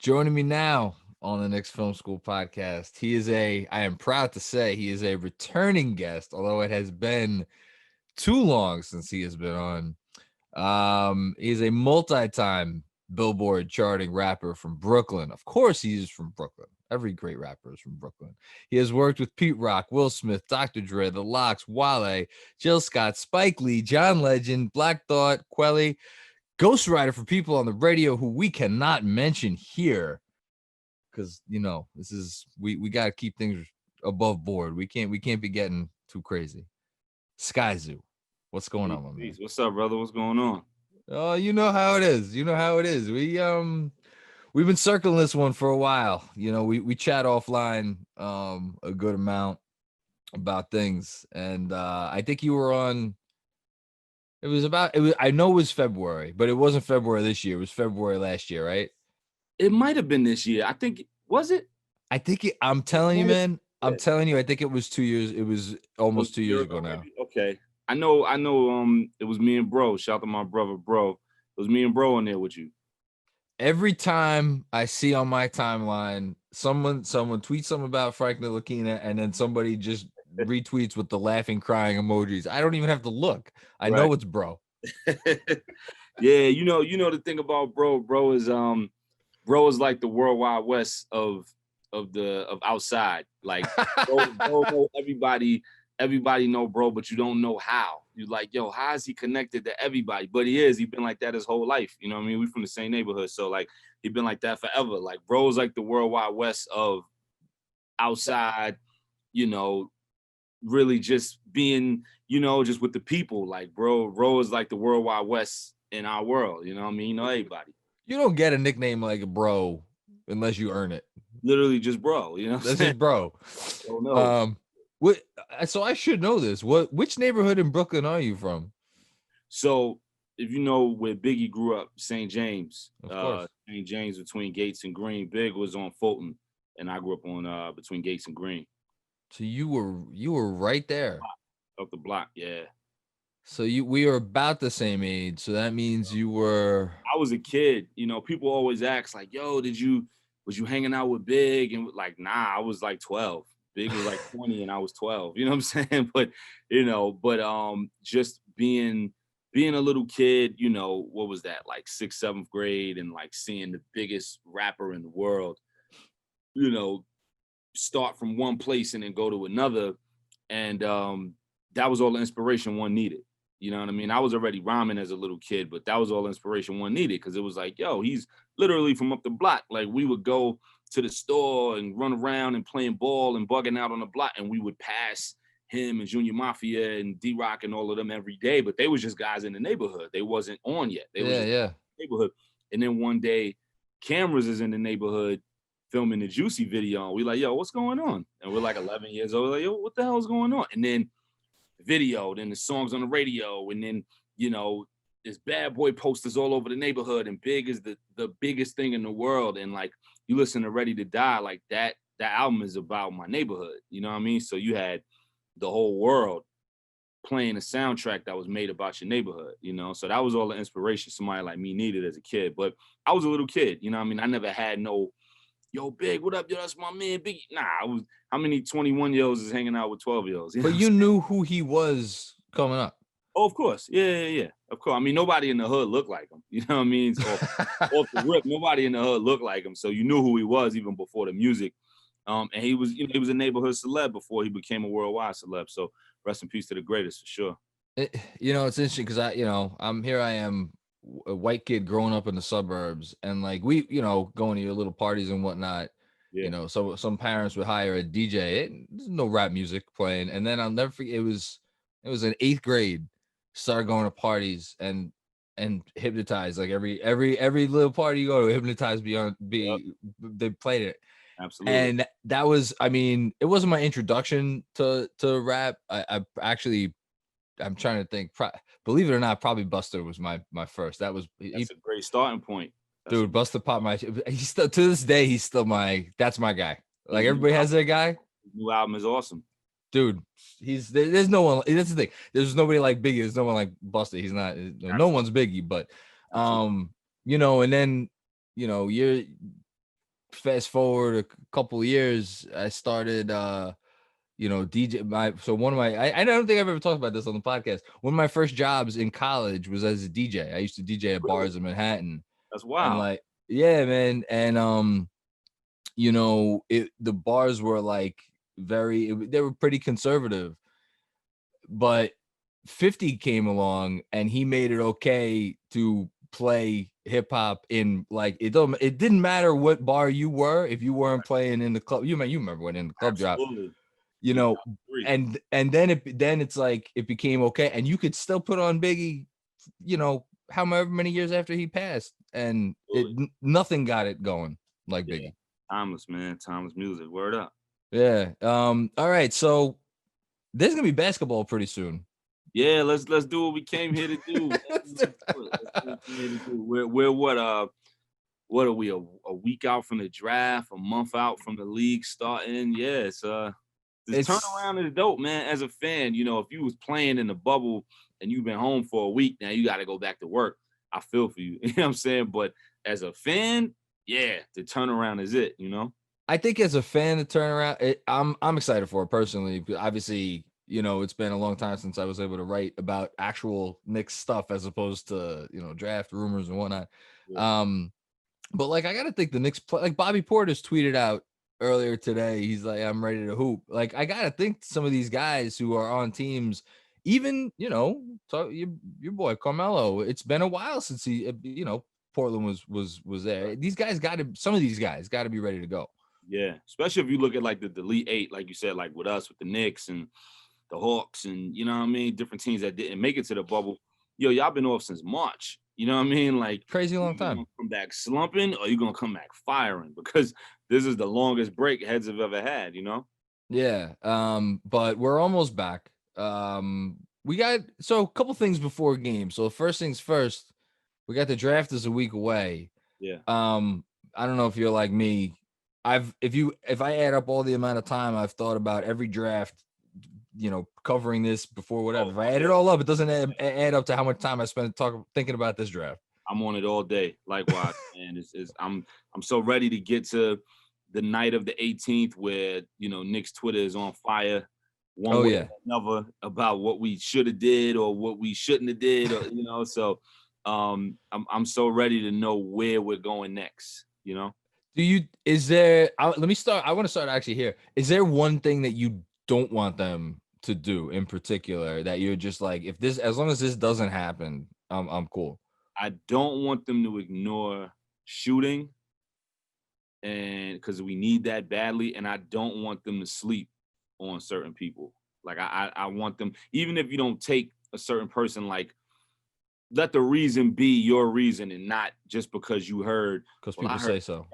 Joining me now on the Knicks Film School Podcast, I am proud to say he is a returning guest, although it has been too long since he has been on. He's a multi-time Billboard charting rapper from Brooklyn. Of course, he's from Brooklyn. Every great rapper is from Brooklyn. He has worked with Pete Rock, Will Smith, Dr. Dre, The Lox, Wale, Jill Scott, Spike Lee, John Legend, Black Thought, Quelly, ghostwriter for people on the radio who we cannot mention here because this is we got to keep things above board. We can't be getting too crazy. Skyzoo, what's going on, my man? What's up, brother? What's going on? Oh, you know how it is. We've been circling this one for a while. We chat offline a good amount about things, and I think you were on. I know it was February, but it wasn't February this year. It was February last year, right? It might have been this year. I think was it? I'm telling you, man. I'm telling you, I think it was 2 years. It was almost 2 years ago now. Okay. I know. It was me and Bro. Shout out to my brother, Bro. It was me and Bro in there with you. Every time I see on my timeline, someone tweets something about Frank Ntilikina, and then somebody just retweets with the laughing, crying emojis. I don't even have to look. I know it's Bro. Yeah, you know the thing about Bro. Bro is like the World Wide West of outside. Like bro, everybody know Bro, but you don't know how. You're like, yo, how is he connected to everybody? But he is. He's been like that his whole life. You know what I mean? We from the same neighborhood, so like he been like that forever. Like Bro is like the World Wide West of outside. Really just being, just with the people. Like Bro is like the World Wide West in our world. You know what I mean? Everybody. You don't get a nickname like Bro unless you earn it. Literally just Bro. That's just Bro. Oh no. So I should know this. Which neighborhood in Brooklyn are you from? So if you know where Biggie grew up, St. James. Of course. St. James between Gates and Green. Big was on Fulton, and I grew up on between Gates and Green. So you were right there. Up the block, yeah. So we were about the same age. So that means you were. I was a kid. People always ask like, "Yo, was you hanging out with Big?" And like, nah, I was like 12. Big was like 20 and I was 12. You know what I'm saying? But just being a little kid, what was that, like 6th, 7th grade, and like seeing the biggest rapper in the world, start from one place and then go to another. And that was all the inspiration one needed. You know what I mean? I was already rhyming as a little kid, but that was all the inspiration one needed, because it was like, yo, he's literally from up the block. Like we would go to the store and run around and playing ball and bugging out on the block, and we would pass him and Junior Mafia and D-Rock and all of them every day, but they was just guys in the neighborhood. They wasn't on yet. They was in the neighborhood. And then one day, cameras is in the neighborhood filming the Juicy video, and we like, yo, what's going on? And we're like 11 years old, like, yo, what the hell is going on? And then the video, then the songs on the radio, and then, there's Bad Boy posters all over the neighborhood, and Big is the biggest thing in the world. And like, you listen to Ready to Die, like that album is about my neighborhood. You know what I mean? So you had the whole world playing a soundtrack that was made about your neighborhood, So that was all the inspiration somebody like me needed as a kid. But I was a little kid, you know what I mean? I never had no, yo, Big, what up, yo, that's my man, Biggie. Nah, how many 21-year-olds is hanging out with 12-year-olds? But you knew who he was coming up. Oh, of course. Yeah. Of course. I mean, nobody in the hood looked like him. You know what I mean? So, off the rip, nobody in the hood looked like him. So you knew who he was even before the music. And he was a neighborhood celeb before he became a worldwide celeb. So rest in peace to the greatest, for sure. It's interesting because I am a white kid growing up in the suburbs, and like we, going to your little parties and whatnot. Yeah. So some parents would hire a DJ. There's no rap music playing, and then I'll never forget. It was in 8th grade. Started going to parties and Hypnotize. Like every little party you go to, Hypnotize they played it. Absolutely. And that was, it wasn't my introduction to rap. I'm trying to think. Believe it or not, probably Busta was my first. That's a great starting point. Dude, Busta popped my. He's still, to this day, that's my guy. Like everybody has their guy. New album is awesome. Dude, there's no one. That's the thing. There's nobody like Biggie. There's no one like Busta. He's not. No one's Biggie, but and then you're fast forward a couple of years, I started DJ I don't think I've ever talked about this on the podcast. One of my first jobs in college was as a DJ. I used to DJ at bars in Manhattan. That's And wild. yeah, man. And the bars were like they were pretty conservative, but 50 came along and he made it okay to play hip hop in it didn't matter what bar you were. If you weren't playing in the club, you remember when in the club drop, and then it's like it became okay and you could still put on Biggie, however many years after he passed, and nothing got it going like Biggie. Timeless, man. Timeless music. Word up. Yeah. All right, so there's gonna be basketball pretty soon. Yeah, let's do what we came here to do. We're what are we, a week out from the draft, a month out from the league starting? Yeah, it's this turnaround is dope, man. As a fan, if you was playing in the bubble and you've been home for a week, now you got to go back to work. I feel for you. You know what I'm saying? But as a fan, yeah, the turnaround is it, I think as a fan, the turnaround, I'm excited for it personally. Obviously, it's been a long time since I was able to write about actual Knicks stuff as opposed to, draft rumors and whatnot. Yeah. But I got to think the Knicks play, Bobby Portis tweeted out earlier today. He's like, I'm ready to hoop. I got to think some of these guys who are on teams, even, your boy Carmelo, it's been a while since Portland was there. Some of these guys got to be ready to go. Yeah, especially if you look at the Elite Eight, like you said, with us with the Knicks and the Hawks and different teams that didn't make it to the bubble. Y'all been off since March. You know what I mean? Crazy long time. You come back slumping or you gonna come back firing, because this is the longest break heads have ever had. Yeah. But we're almost back. We got a couple things before game. So first things first, we got the draft is a week away. Yeah. I don't know if you're like me. If I add up all the amount of time I've thought about every draft, covering this before whatever. If I add it all up, it doesn't add up to how much time I spent thinking about this draft. I'm on it all day. Likewise, man. I'm so ready to get to the night of the 18th where Knicks Twitter is on fire. One way or another about what we should have did or what we shouldn't have did, or So I'm so ready to know where we're going next. Let me start. I want to start actually here. Is there one thing that you don't want them to do in particular that you're just like, as long as this doesn't happen, I'm cool? I don't want them to ignore shooting, and because we need that badly, and I don't want them to sleep on certain people. I want them, even if you don't take a certain person, let the reason be your reason and not just because you heard. Because people say so.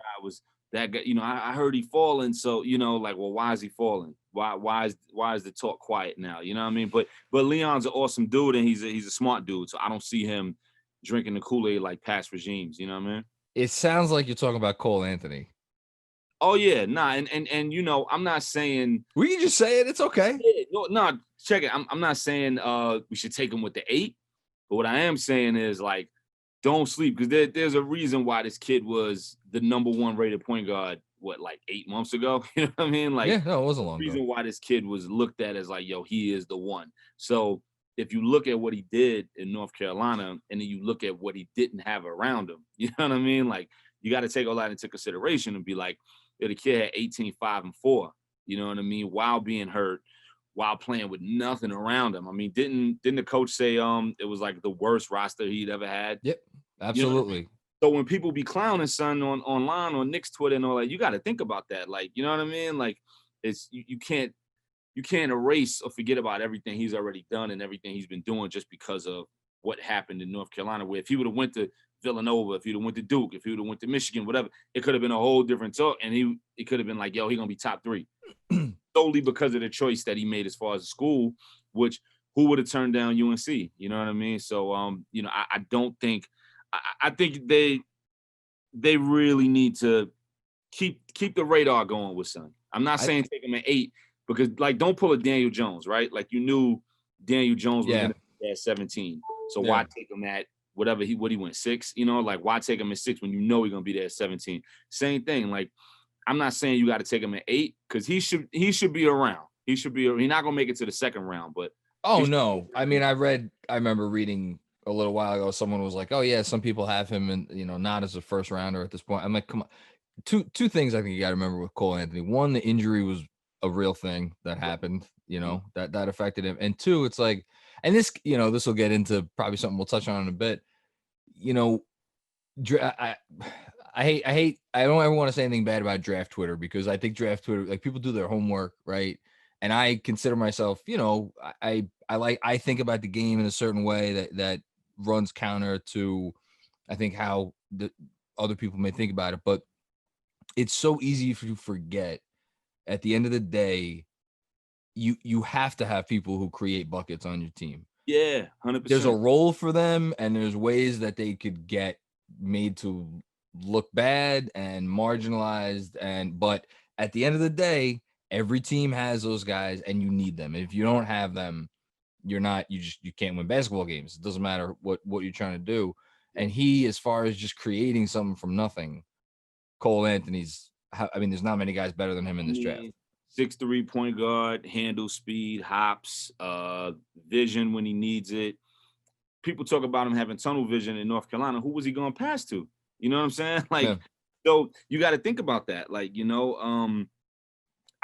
That guy, I heard he falling. So, well, why is he falling? Why is the talk quiet now? You know what I mean? But Leon's an awesome dude and he's a smart dude. So I don't see him drinking the Kool-Aid like past regimes. You know what I mean? It sounds like you're talking about Cole Anthony. Oh yeah, nah, and I'm not saying we can just say it. It's okay. Yeah, no, check it. I'm not saying we should take him with the 8, but what I am saying is don't sleep, because there's a reason why this kid was the number 1 rated point guard. 8 months ago? You know what I mean? It wasn't long. Reason why this kid was looked at as he is the one. So if you look at what he did in North Carolina, and then you look at what he didn't have around him, you know what I mean? You got to take all that into consideration and be the kid had 18, 5, and 4. You know what I mean? While being hurt, while playing with nothing around him. I mean, didn't the coach say it was the worst roster he'd ever had? Yep, absolutely. You know, so when people be clowning son online on Knicks Twitter and all that, you got to think about that. You know what I mean? It's you can't erase or forget about everything he's already done and everything he's been doing just because of what happened in North Carolina. Where if he would have went to Villanova, if he would have went to Duke, if he would have went to Michigan, whatever, it could have been a whole different talk. And it could have been he gonna be top 3 solely because of the choice that he made as far as the school, which who would have turned down UNC? You know what I mean? So, I don't think, I think they really need to keep the radar going with son. I'm not saying take him at 8 because don't pull a Daniel Jones, right? You knew Daniel Jones was going to be at 17. So why take him at what he went 6, you know, like why take him at 6 when you know he's gonna be there at 17? Same thing. Like, I'm not saying you got to take him at 8 because he should be around. He's not gonna make it to the second round, but oh no. I mean, I remember reading a little while ago, someone was like, oh yeah, some people have him and not as a first rounder at this point. I'm like, come on. Two things I think you got to remember with Cole Anthony. One, the injury was a real thing that happened, that affected him. And two, it's like, and this, this will get into probably something we'll touch on in a bit. I don't ever want to say anything bad about draft Twitter because I think draft Twitter, like people do their homework, right? And I consider myself, I think about the game in a certain way that runs counter to, I think, how the other people may think about it. But it's so easy to forget. At the end of the day, you have to have people who create buckets on your team. Yeah, 100%. There's a role for them, and there's ways that they could get made to look bad and marginalized. But at the end of the day, every team has those guys, and you need them. If you don't have them, you can't win basketball games. It doesn't matter what you're trying to do. And he, as far as just creating something from nothing, Cole Anthony's. There's not many guys better than him in this draft. 6'3" point guard, handle, speed, hops, vision when he needs it. People talk about him having tunnel vision in North Carolina. Who was he going past to? You know what I'm saying? So you got to think about that. Like, I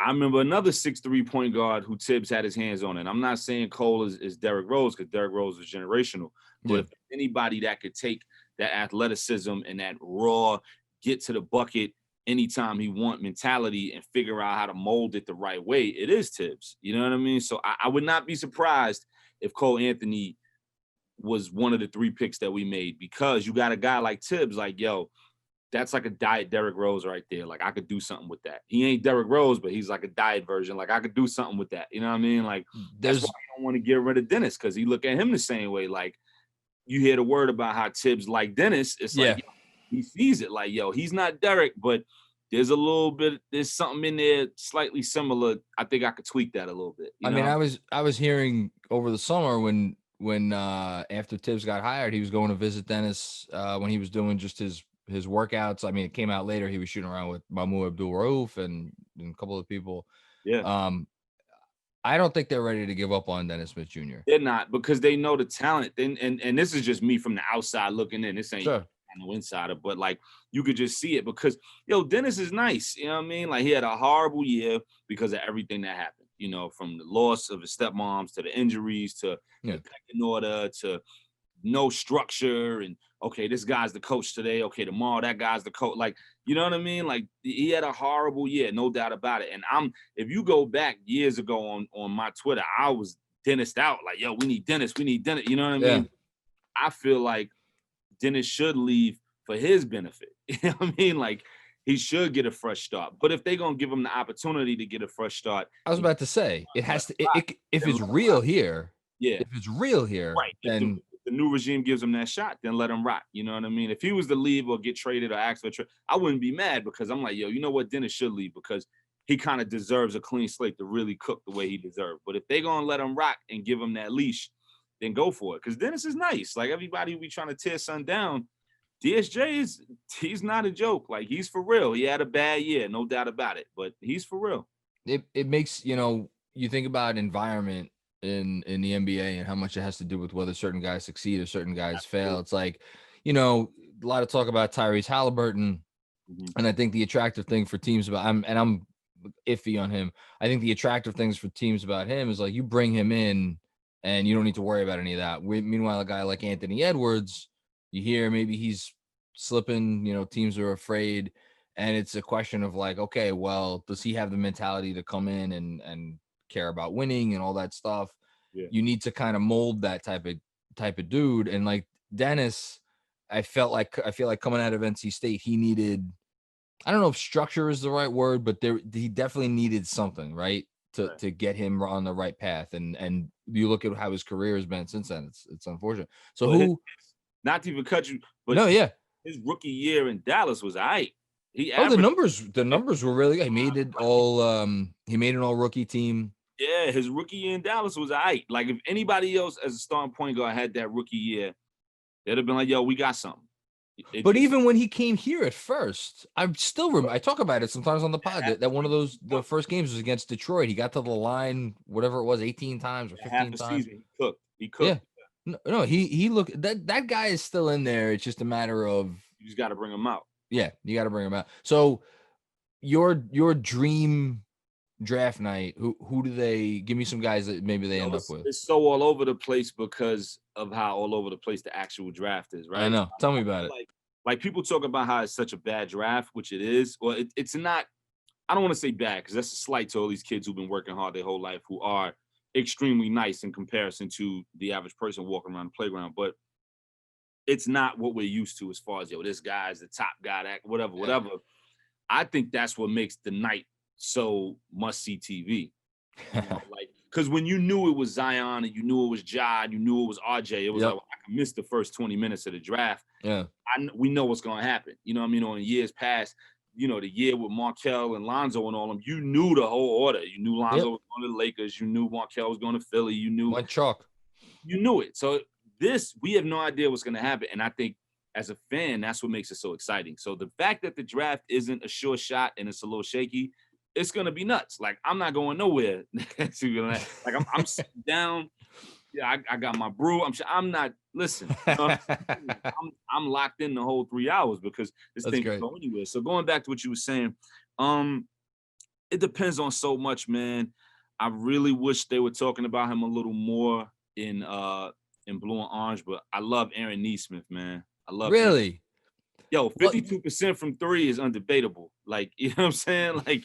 remember another 6'3" point guard who Tibbs had his hands on. And I'm not saying Cole is Derrick Rose because Derrick Rose is generational. But if anybody that could take that athleticism and that raw, get to the bucket anytime he want mentality and figure out how to mold it the right way, it is Tibbs. You know what I mean? So I would not be surprised if Cole Anthony was one of the 3 picks that we made because you got a guy like Tibbs, like, yo, that's like a diet Derrick Rose right there. Like, I could do something with that. He ain't Derrick Rose, but he's like a diet version. Like, I could do something with that. You know what I mean? Like, that's why I don't want to get rid of Dennis because he look at him the same way. Like, you hear the word about how Tibbs like Dennis. It's like, yo, he sees it like, yo, he's not Derrick, but there's something in there slightly similar. I think I could tweak that a little bit. I was hearing over the summer when after Tibbs got hired, he was going to visit Dennis when he was doing just his workouts. I mean, it came out later he was shooting around with Mahmoud Abdul-Rauf and a couple of people. Yeah. I don't think they're ready to give up on Dennis Smith Jr. They're not because they know the talent. And this is just me from the outside looking in. This ain't no insider, but like you could just see it because Dennis is nice. You know what I mean? Like he had a horrible year because of everything that happened. From the loss of his stepmoms to the injuries to the pecking order to no structure and okay, this guy's the coach today. Okay, tomorrow that guy's the coach. Like, you know what I mean? Like he had a horrible year, no doubt about it. And if you go back years ago on my Twitter, I was Dennised out. Like, yo, we need Dennis. You know what I mean? I feel like Dennis should leave for his benefit. You know what I mean? Like he should get a fresh start. But if they're gonna give him the opportunity to get a fresh start, I was about to say it has to. If it's real here, if it's real here, right? Then the new regime gives him that shot, then let him rock. You know what I mean? If he was to leave or get traded or ask for a trade, I wouldn't be mad because I'm like, yo, you know what? Dennis should leave because he kind of deserves a clean slate to really cook the way he deserved. But if they're gonna let him rock and give him that leash, then go for it. Because Dennis is nice. Like everybody who be trying to tear son down, DSJ he's not a joke. Like he's for real. He had a bad year, no doubt about it. But he's for real. It makes, you think about environment in the NBA and how much it has to do with whether certain guys succeed or certain guys fail. It's like, a lot of talk about Tyrese Halliburton. And I think the attractive thing for teams I'm iffy on him. I think the attractive things for teams about him is like you bring him in and you don't need to worry about any of that. Meanwhile, a guy like Anthony Edwards, you hear maybe he's slipping, teams are afraid. And it's a question of like, okay, well, does he have the mentality to come in and care about winning and all that stuff? Yeah. You need to kind of mold that type of dude. And like Dennis, I feel like coming out of NC State, he needed, I don't know if structure is the right word, but he definitely needed something, right? To get him on the right path. And you look at how his career has been since then. It's unfortunate. So not to even cut you, but his rookie year in Dallas was all right. The numbers were really good. He made it all he made an all rookie team. Yeah, his rookie year in Dallas was all right. Like if anybody else as a starting point guard had that rookie year, They'd have been like, yo, we got something. But even when he came here at first, I still remember. I talk about it sometimes on the pod that one of the first games was against Detroit. He got to the line, whatever it was, 18 times or 15 times. Season, he cooked. Yeah. No, he looked that guy is still in there. It's just a matter of you just got to bring him out. Yeah, you got to bring him out. So your dream draft night, who do they give me some guys that maybe they end up with? It's so all over the place because of how all over the place the actual draft is, right? I know. Tell me about it. Like people talk about how it's such a bad draft, which it is. Well, it's not. I don't want to say bad because that's a slight to all these kids who've been working hard their whole life, who are extremely nice in comparison to the average person walking around the playground. But it's not what we're used to as far as, yo, this guy's the top guy, that whatever. I think that's what makes the night so must-see TV. You know, like, because when you knew it was Zion and you knew it was Ja, you knew it was RJ, it was like, well, I can miss the first 20 minutes of the draft. Yeah, we know what's going to happen. You know what I mean? On years past, you know, the year with Markel and Lonzo and all them, you knew the whole order. You knew Lonzo was going to the Lakers. You knew Markel was going to Philly. You knew. Went chalk. You knew it. So we have no idea what's going to happen. And I think as a fan, that's what makes it so exciting. So the fact that the draft isn't a sure shot and it's a little shaky, it's going to be nuts. Like, I'm not going nowhere. Like, I'm sitting down. Yeah, I got my brew. I'm not, listen, I'm locked in the whole 3 hours because this thing can go anywhere. So going back to what you were saying, it depends on so much, man. I really wish they were talking about him a little more in Blue and Orange, but I love Aaron Nesmith, man. I love really. Yo, 52% from three is undebatable. Like, you know what I'm saying? Like,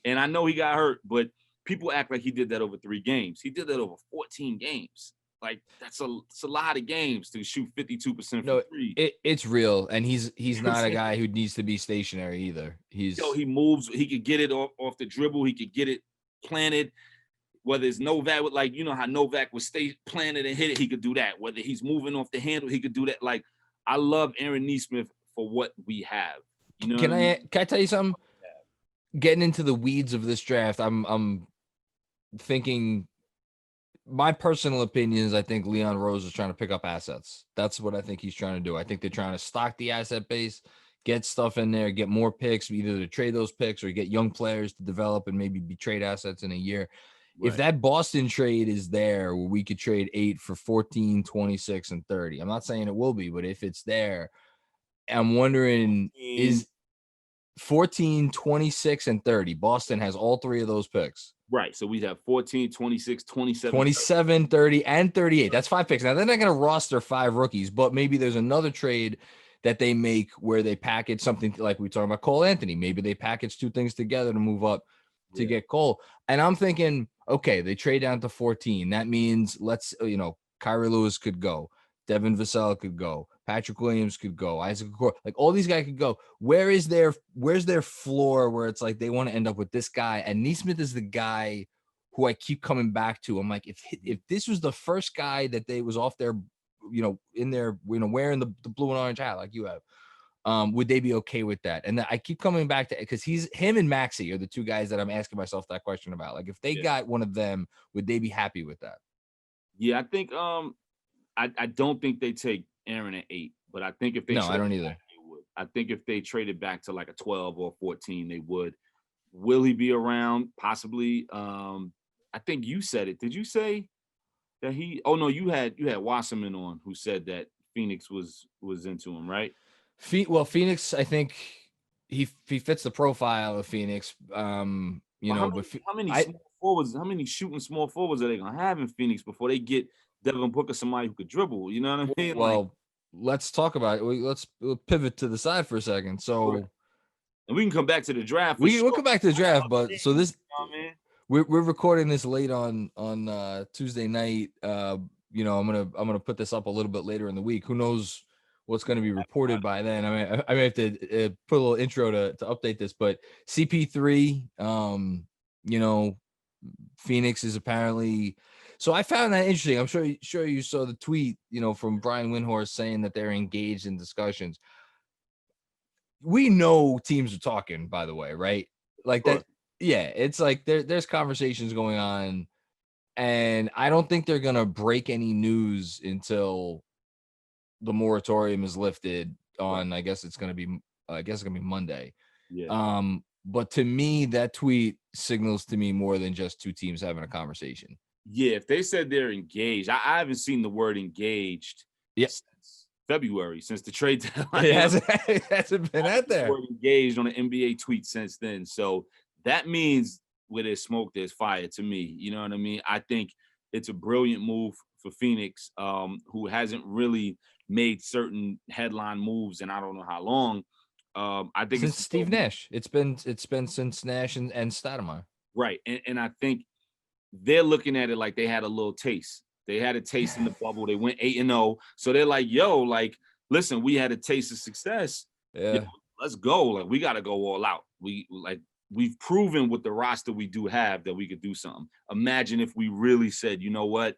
and I know he got hurt, but people act like he did that over 3 games. He did that over 14 games. Like, that's a lot of games to shoot 52% from three. It's real, and he's not a guy who needs to be stationary either. He moves. He could get it off the dribble. He could get it planted. Whether it's Novak, like, you know how Novak would stay planted and hit it, he could do that. Whether he's moving off the handle, he could do that. Like, I love Aaron Nesmith for what we have. You know, can I tell you something? Getting into the weeds of this draft, I'm thinking. My personal opinion is I think Leon Rose is trying to pick up assets. That's what I think he's trying to do. I think they're trying to stock the asset base, get stuff in there, get more picks, either to trade those picks or get young players to develop and maybe be trade assets in a year. Right. If that Boston trade is there where we could trade 8 for 14, 26, and 30, I'm not saying it will be, but if it's there, I'm wondering is 14, 26, and 30. Boston has all 3 of those picks. Right. So we have 14, 26, 27. 27, 30, and 38. That's 5 picks. Now, they're not going to roster 5 rookies, but maybe there's another trade that they make where they package something like we talked about Cole Anthony. Maybe they package 2 things together to move up to get Cole. And I'm thinking, okay, they trade down to 14. That means Kyrie Lewis could go. Devin Vassell could go. Patrick Williams could go. Isaac Okoro, like all these guys could go. Where's their floor where it's like they want to end up with this guy? And Nesmith is the guy who I keep coming back to. I'm like, if this was the first guy that they was off their, in their, wearing the blue and orange hat like you have, would they be okay with that? And I keep coming back to because him and Maxey are the 2 guys that I'm asking myself that question about. Like, if they got one of them, would they be happy with that? Yeah, I think I don't think they take Aaron at 8, but I think if they I don't either. They would. I think if they traded back to like a 12 or 14, they would. Will he be around? Possibly. I think you said it. Did you say that he? Oh no, you had Wasserman on who said that Phoenix was into him, right? Well, Phoenix, I think he fits the profile of Phoenix. How many shooting small forwards are they gonna have in Phoenix before they get Devin Booker, somebody who could dribble? You know what I mean? Well, let's talk about it. We'll pivot to the side for a second. So, and we can come back to the draft. We'll come back to the draft, but so this, we're recording this late on Tuesday night. I'm gonna put this up a little bit later in the week. Who knows what's going to be reported by then? I may have to put a little intro to update this, but CP3, Phoenix is apparently. So I found that interesting. I'm sure you saw the tweet, from Brian Windhorst saying that they're engaged in discussions. We know teams are talking, by the way, right? Like that. Yeah, it's like there's conversations going on, and I don't think they're gonna break any news until the moratorium is lifted on, I guess it's gonna be Monday. Yeah. But to me, that tweet signals to me more than just two teams having a conversation. Yeah, if they said they're engaged, I haven't seen the word engaged since February, since the trade deadline. It hasn't been out there. The word engaged on an NBA tweet since then. So that means where there's smoke, there's fire to me. You know what I mean? I think it's a brilliant move for Phoenix, who hasn't really made certain headline moves in I don't know how long. I think since Steve Nash. It's been since Nash and Stoudemire. Right. And I think they're looking at it like they had a little taste. They had a taste in the bubble. They went 8-0. So they're like, yo, like, listen, we had a taste of success. Yeah. You know, let's go. Like, we got to go all out. We've proven with the roster we do have that we could do something. Imagine if we really said, you know what?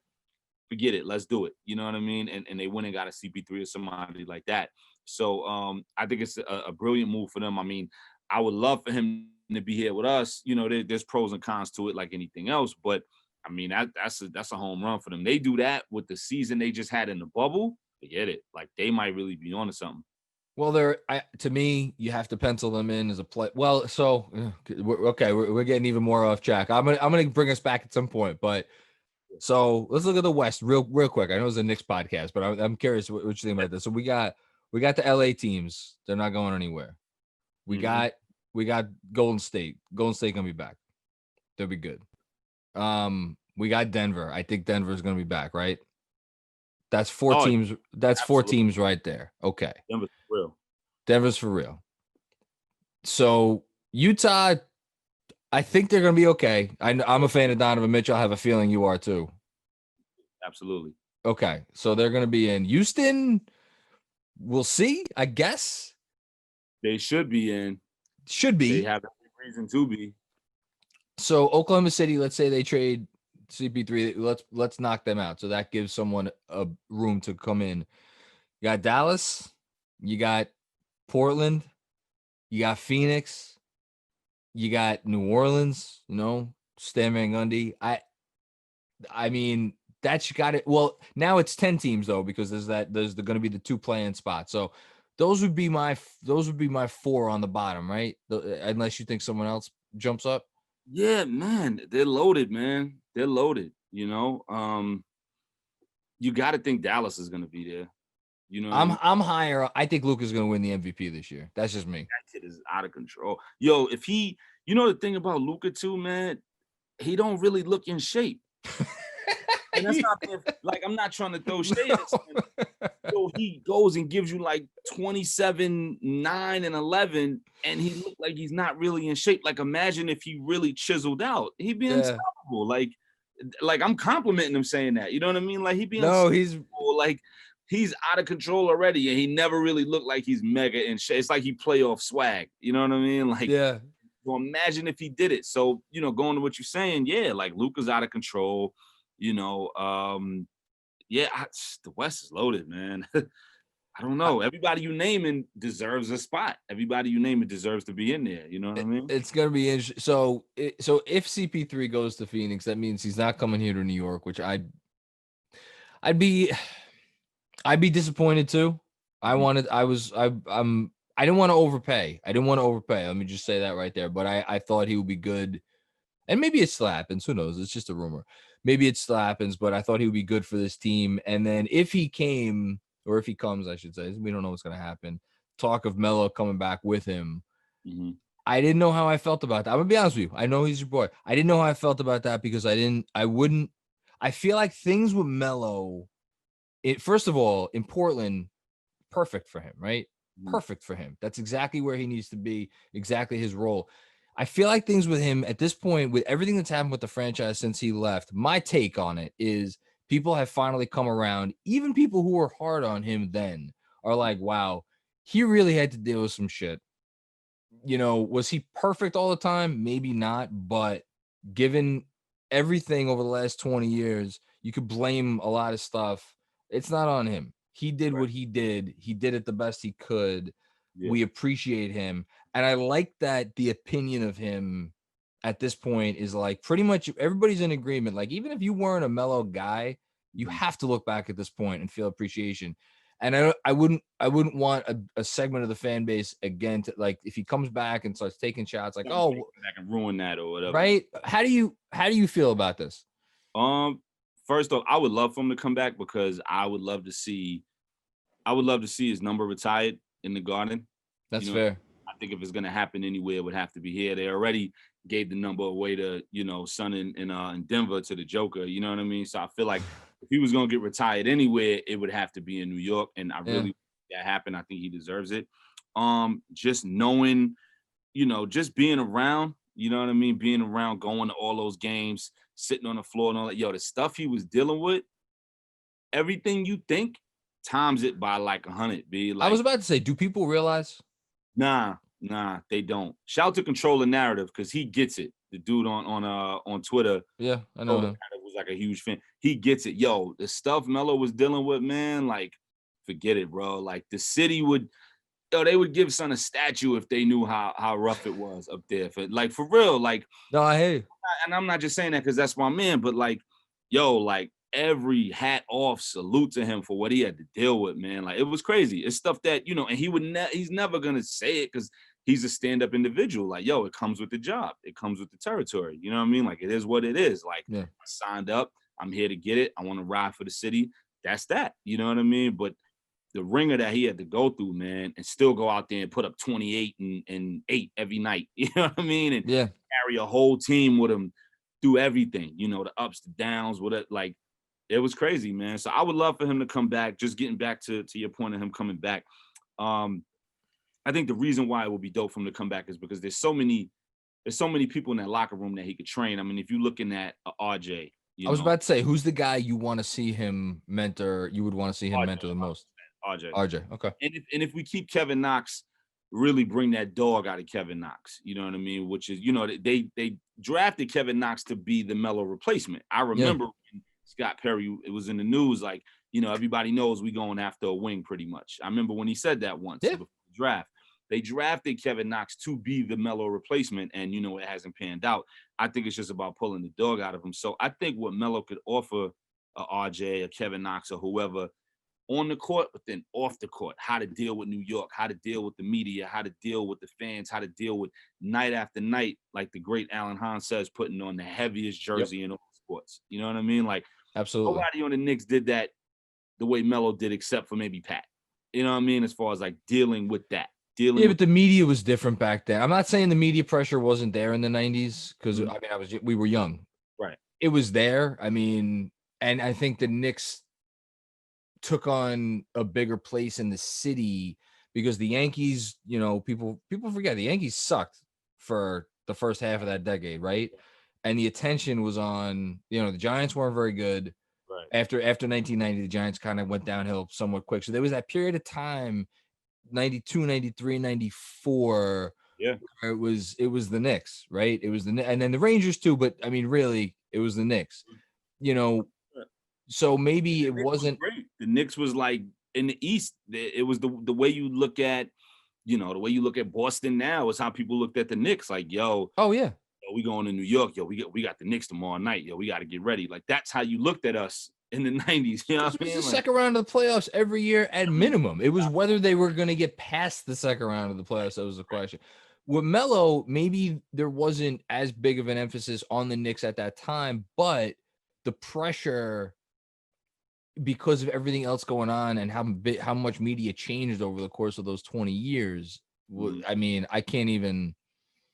Forget it. Let's do it. You know what I mean? And they went and got a CP3 or somebody like that. So I think it's a brilliant move for them. I mean, I would love for him to be here with us. You know, there's pros and cons to it like anything else. But, I mean, that's a home run for them. They do that with the season they just had in the bubble. Forget it. Like, they might really be onto something. Well, to me, you have to pencil them in as a play. Well, so we're getting even more off track. I'm gonna bring us back at some point, but so let's look at the West real quick. I know it's a Knicks podcast, but I'm curious what you think about this. So we got the LA teams. They're not going anywhere. We got Golden State. Golden State gonna be back. They'll be good. We got Denver. I think Denver's gonna be back, right? That's four teams. That's absolutely. 4 teams right there. Okay. Denver's for real. So Utah, I think they're gonna be okay. I'm a fan of Donovan Mitchell. I have a feeling you are too. Absolutely. Okay, so they're gonna be in Houston. We'll see. I guess they should be in. Should be. They have every reason to be. So Oklahoma City, let's say they trade CP3. Let's knock them out. So that gives someone a room to come in. You got Dallas. You got Portland. You got Phoenix. You got New Orleans. You know, Stan Van Gundy. I mean, that's got it. Well, now it's 10 teams though, because there's going to be the 2 play-in spots. So those would be my 4 on the bottom, right? Unless you think someone else jumps up. Yeah, man, they're loaded, man. They're loaded. You know, you got to think Dallas is going to be there. You know, I'm higher. I think Luka's going to win the MVP this year. That's just me. That kid is out of control. Yo, if he, you know, the thing about Luka too, man, he don't really look in shape. And that's not like, I'm not trying to throw shade at him. So he goes and gives you like 27, 9, and 11, and he looked like he's not really in shape. Like, imagine if he really chiseled out. He'd be unstoppable. Like I'm complimenting him saying that. You know what I mean? Like, he'd be unstoppable. Like, he's out of control already, and he never really looked like he's mega in shape. It's like he playoff swag. You know what I mean? Like, yeah. Well, imagine if he did it. So, you know, going to what you're saying, yeah, like Luka's out of control. You know, the West is loaded, man. I don't know. Everybody you naming deserves a spot. Everybody you naming deserves to be in there. You know what I mean? It's gonna be interesting. So if CP3 goes to Phoenix, that means he's not coming here to New York, which I'd be disappointed too. I didn't want to overpay. Let me just say that right there. But I thought he would be good. And maybe it still happens. Who knows? It's just a rumor. Maybe it still happens, but I thought he would be good for this team. And then if he came, or if he comes, I should say, we don't know what's going to happen. Talk of Melo coming back with him. Mm-hmm. I didn't know how I felt about that. I'm going to be honest with you. I know he's your boy. I didn't know how I felt about that because I feel like things with Melo, first of all, in Portland, perfect for him, right? Mm-hmm. Perfect for him. That's exactly where he needs to be, exactly his role. I feel like things with him at this point, with everything that's happened with the franchise since he left, my take on it is people have finally come around. Even people who were hard on him then are like, wow, he really had to deal with some shit. You know, was he perfect all the time? Maybe not. But given everything over the last 20 years, you could blame a lot of stuff. It's not on him. He did what he did. He did it the best he could. Yeah. We appreciate him. And I like that the opinion of him at this point is like pretty much everybody's in agreement. Like, even if you weren't a Melo guy, you have to look back at this point and feel appreciation. And I wouldn't want a segment of the fan base again to, like, if he comes back and starts taking shots, like, oh, back and ruin that or whatever. right? How do you feel about this? First off, I would love for him to come back because I would love to see his number retired in the Garden. That's fair. I think if it's gonna happen anywhere, it would have to be here. They already gave the number away to, son in Denver to the Joker. You know what I mean? So I feel like if he was gonna get retired anywhere, it would have to be in New York. And I really that happened. I think he deserves it. Just knowing, just being around, you know what I mean? Being around, going to all those games, sitting on the floor and all that. Yo, the stuff he was dealing with, everything you think, times it by like 100. I was about to say, do people realize? Nah, they don't. Shout out to Control the Narrative because he gets it. The dude on Twitter. Yeah, I know him. Was like a huge fan. He gets it. Yo, the stuff Melo was dealing with, man, like, forget it, bro. Like, the city would, they would give son a statue if they knew how rough it was up there. For real, like. No, I hear you. And I'm not just saying that because that's my man, but like, yo, like, every hat off salute to him for what he had to deal with, man. Like, it was crazy. It's stuff that, and he's never gonna say it because he's a stand-up individual. Like, yo, it comes with the job. It comes with the territory. You know what I mean? Like, it is what it is. Like, I signed up. I'm here to get it. I want to ride for the city. That's that. You know what I mean? But the ringer that he had to go through, man, and still go out there and put up 28 and 8 every night. You know what I mean? And carry a whole team with him through everything. The ups, the downs, like, it was crazy, man. So I would love for him to come back. Just getting back to your point of him coming back. I think the reason why it would be dope for him to come back is because there's so many people in that locker room that he could train. I mean, if you're looking at RJ, I was about to say, who's the guy you want to see him mentor? You would want to see him mentor the most? RJ. Okay. And if we keep Kevin Knox, really bring that dog out of Kevin Knox, you know what I mean? Which is, they drafted Kevin Knox to be the Melo replacement. I remember when Scott Perry, it was in the news, like, everybody knows we going after a wing pretty much. I remember when he said that once before the draft. They drafted Kevin Knox to be the Melo replacement, and it hasn't panned out. I think it's just about pulling the dog out of him. So I think what Melo could offer a RJ, a Kevin Knox, or whoever on the court, but then off the court, how to deal with New York, how to deal with the media, how to deal with the fans, how to deal with night after night, like the great Alan Hahn says, putting on the heaviest jersey in all sports. You know what I mean? Like, absolutely. Nobody on the Knicks did that the way Melo did, except for maybe Pat. You know what I mean? As far as like dealing with that. But the media was different back then. I'm not saying the media pressure wasn't there in the 90s because we were young. Right. It was there. I mean, and I think the Knicks took on a bigger place in the city because the Yankees, people forget the Yankees sucked for the first half of that decade, right? And the attention was on, the Giants weren't very good. Right. After 1990, the Giants kind of went downhill somewhat quick. So there was that period of time, 92, 93, 94. Yeah. It was the Knicks, right? It was and then the Rangers too, but I mean, really, it was the Knicks. So maybe it wasn't great. The Knicks was like in the East. It was the way you look at, the way you look at Boston now is how people looked at the Knicks. Like, yo, oh yeah, we going to New York. Yo, we got the Knicks tomorrow night. Yo, we got to get ready. Like, that's how you looked at us in the 90s. You know what I mean? It was the second round of the playoffs every year at minimum. It was whether they were going to get past the second round of the playoffs. That was the question. With Melo, maybe there wasn't as big of an emphasis on the Knicks at that time, but the pressure, because of everything else going on and how much media changed over the course of those 20 years. I mean, I can't even.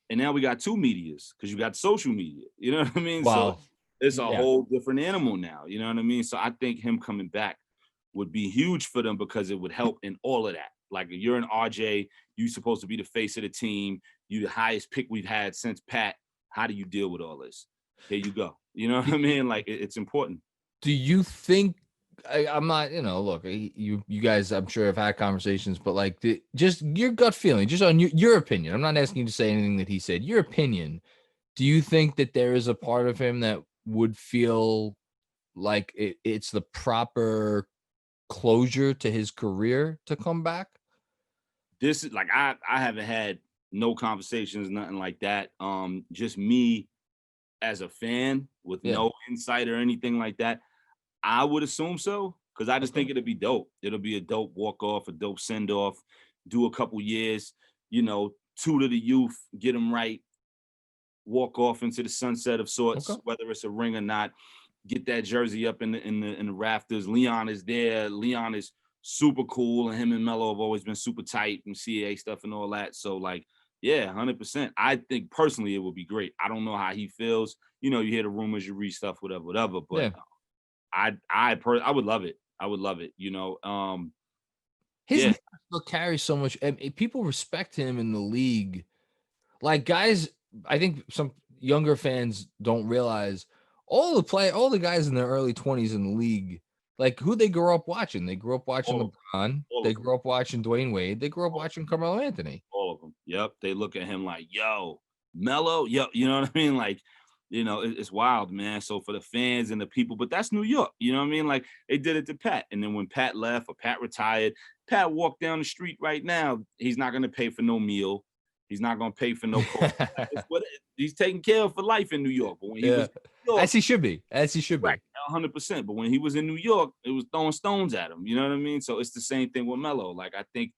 And now we got two medias because you got social media. You know what I mean? Wow. So it's a whole different animal now. You know what I mean? So I think him coming back would be huge for them because it would help in all of that. Like, if you're an RJ, you're supposed to be the face of the team. You're the highest pick we've had since Pat. How do you deal with all this? Here you go. You know what I mean? Like, it's important. Do you think? I'm not, look, you guys, I'm sure have had conversations, but like just your gut feeling, just on your opinion. I'm not asking you to say anything that he said. Your opinion. Do you think that there is a part of him that would feel like it's the proper closure to his career to come back? This is like, I haven't had no conversations, nothing like that. Just me as a fan with no insight or anything like that. I would assume so. because I just think it'll be dope. It'll be a dope walk-off, a dope send-off, do a couple years, tutor the youth, get them right, walk off into the sunset of sorts, whether it's a ring or not, get that jersey up in the rafters. Leon is there. Leon is super cool, and him and Melo have always been super tight and CAA stuff and all that. So, like, yeah, 100%. I think personally it would be great. I don't know how he feels. You hear the rumors, you read stuff, whatever. But I would love it. I would love it. His name still carries so much. People respect him in the league. Like, guys, I think some younger fans don't realize all the guys in their early 20s in the league, like, who they grew up watching. They grew up watching LeBron. They grew up watching Dwayne Wade. They grew up watching Carmelo Anthony. All of them. Yep. They look at him like, yo, Melo. Yo, you know what I mean? Like, it's wild, man. So for the fans and the people, but that's New York. You know what I mean? Like, they did it to Pat. And then when Pat left or Pat retired, Pat walked down the street right now. He's not going to pay for no meal. He's not going to pay for no coke. He's taken care of for life in New York. But when he was in New York, as he should be. Right, 100%. But when he was in New York, it was throwing stones at him. You know what I mean? So it's the same thing with Melo. Like, I think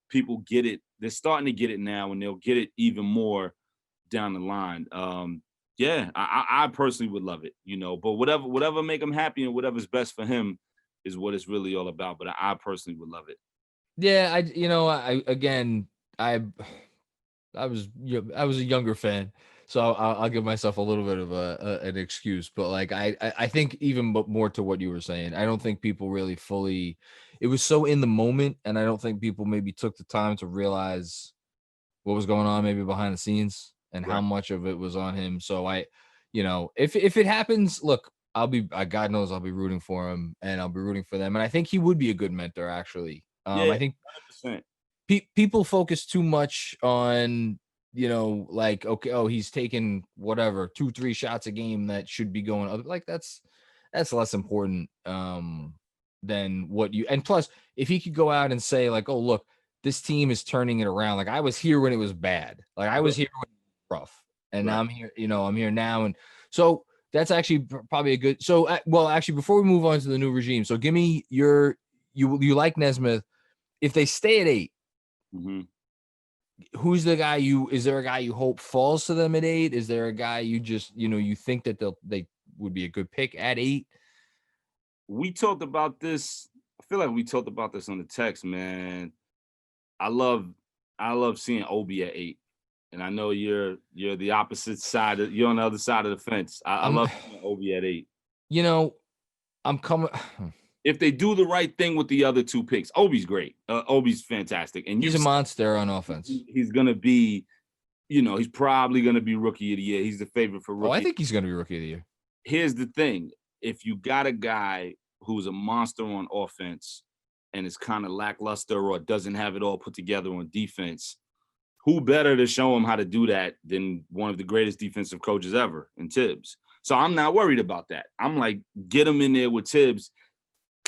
people get it. They're starting to get it now, and they'll get it even more down the line. I personally would love it, but whatever make him happy and whatever's best for him is what it's really all about. But I personally would love it. Yeah, I was a younger fan, so I'll give myself a little bit of an excuse. But like, I think even more to what you were saying, I don't think people really fully. It was so in the moment, and I don't think people maybe took the time to realize what was going on, maybe behind the scenes, and how much of it was on him. So if it happens, look, God knows I'll be rooting for him, and I'll be rooting for them, and I think he would be a good mentor, actually. I think 100%. People focus too much on, like, okay, he's taking whatever 2-3 shots a game that should be going up. Like, that's less important than what you. And plus, if he could go out and say, like, oh, look, this team is turning it around. Like, I was here when it was bad. Like, I was here when it was rough, and now I'm here. I'm here now, and so that's actually probably a good. So, well, actually, before we move on to the new regime, so give me you like Nesmith. If they stay at 8. Mm-hmm. Who's the guy is there a guy you hope falls to them at 8? Is there a guy you just, you think that they would be a good pick at 8? We talked about this. I feel like we talked about this on the text, man. I love seeing Obi at 8. And I know you're the opposite side. You're on the other side of the fence. I love seeing Obi at 8. I'm coming. If they do the right thing with the other 2 picks, Obi's great. Obi's fantastic. And he's a monster on offense. He's going to be, he's probably going to be rookie of the year. He's the favorite for rookie. Oh, I think he's going to be rookie of the year. Here's the thing. If you got a guy who's a monster on offense and is kind of lackluster or doesn't have it all put together on defense, who better to show him how to do that than one of the greatest defensive coaches ever in Tibbs? So I'm not worried about that. I'm like, get him in there with Tibbs.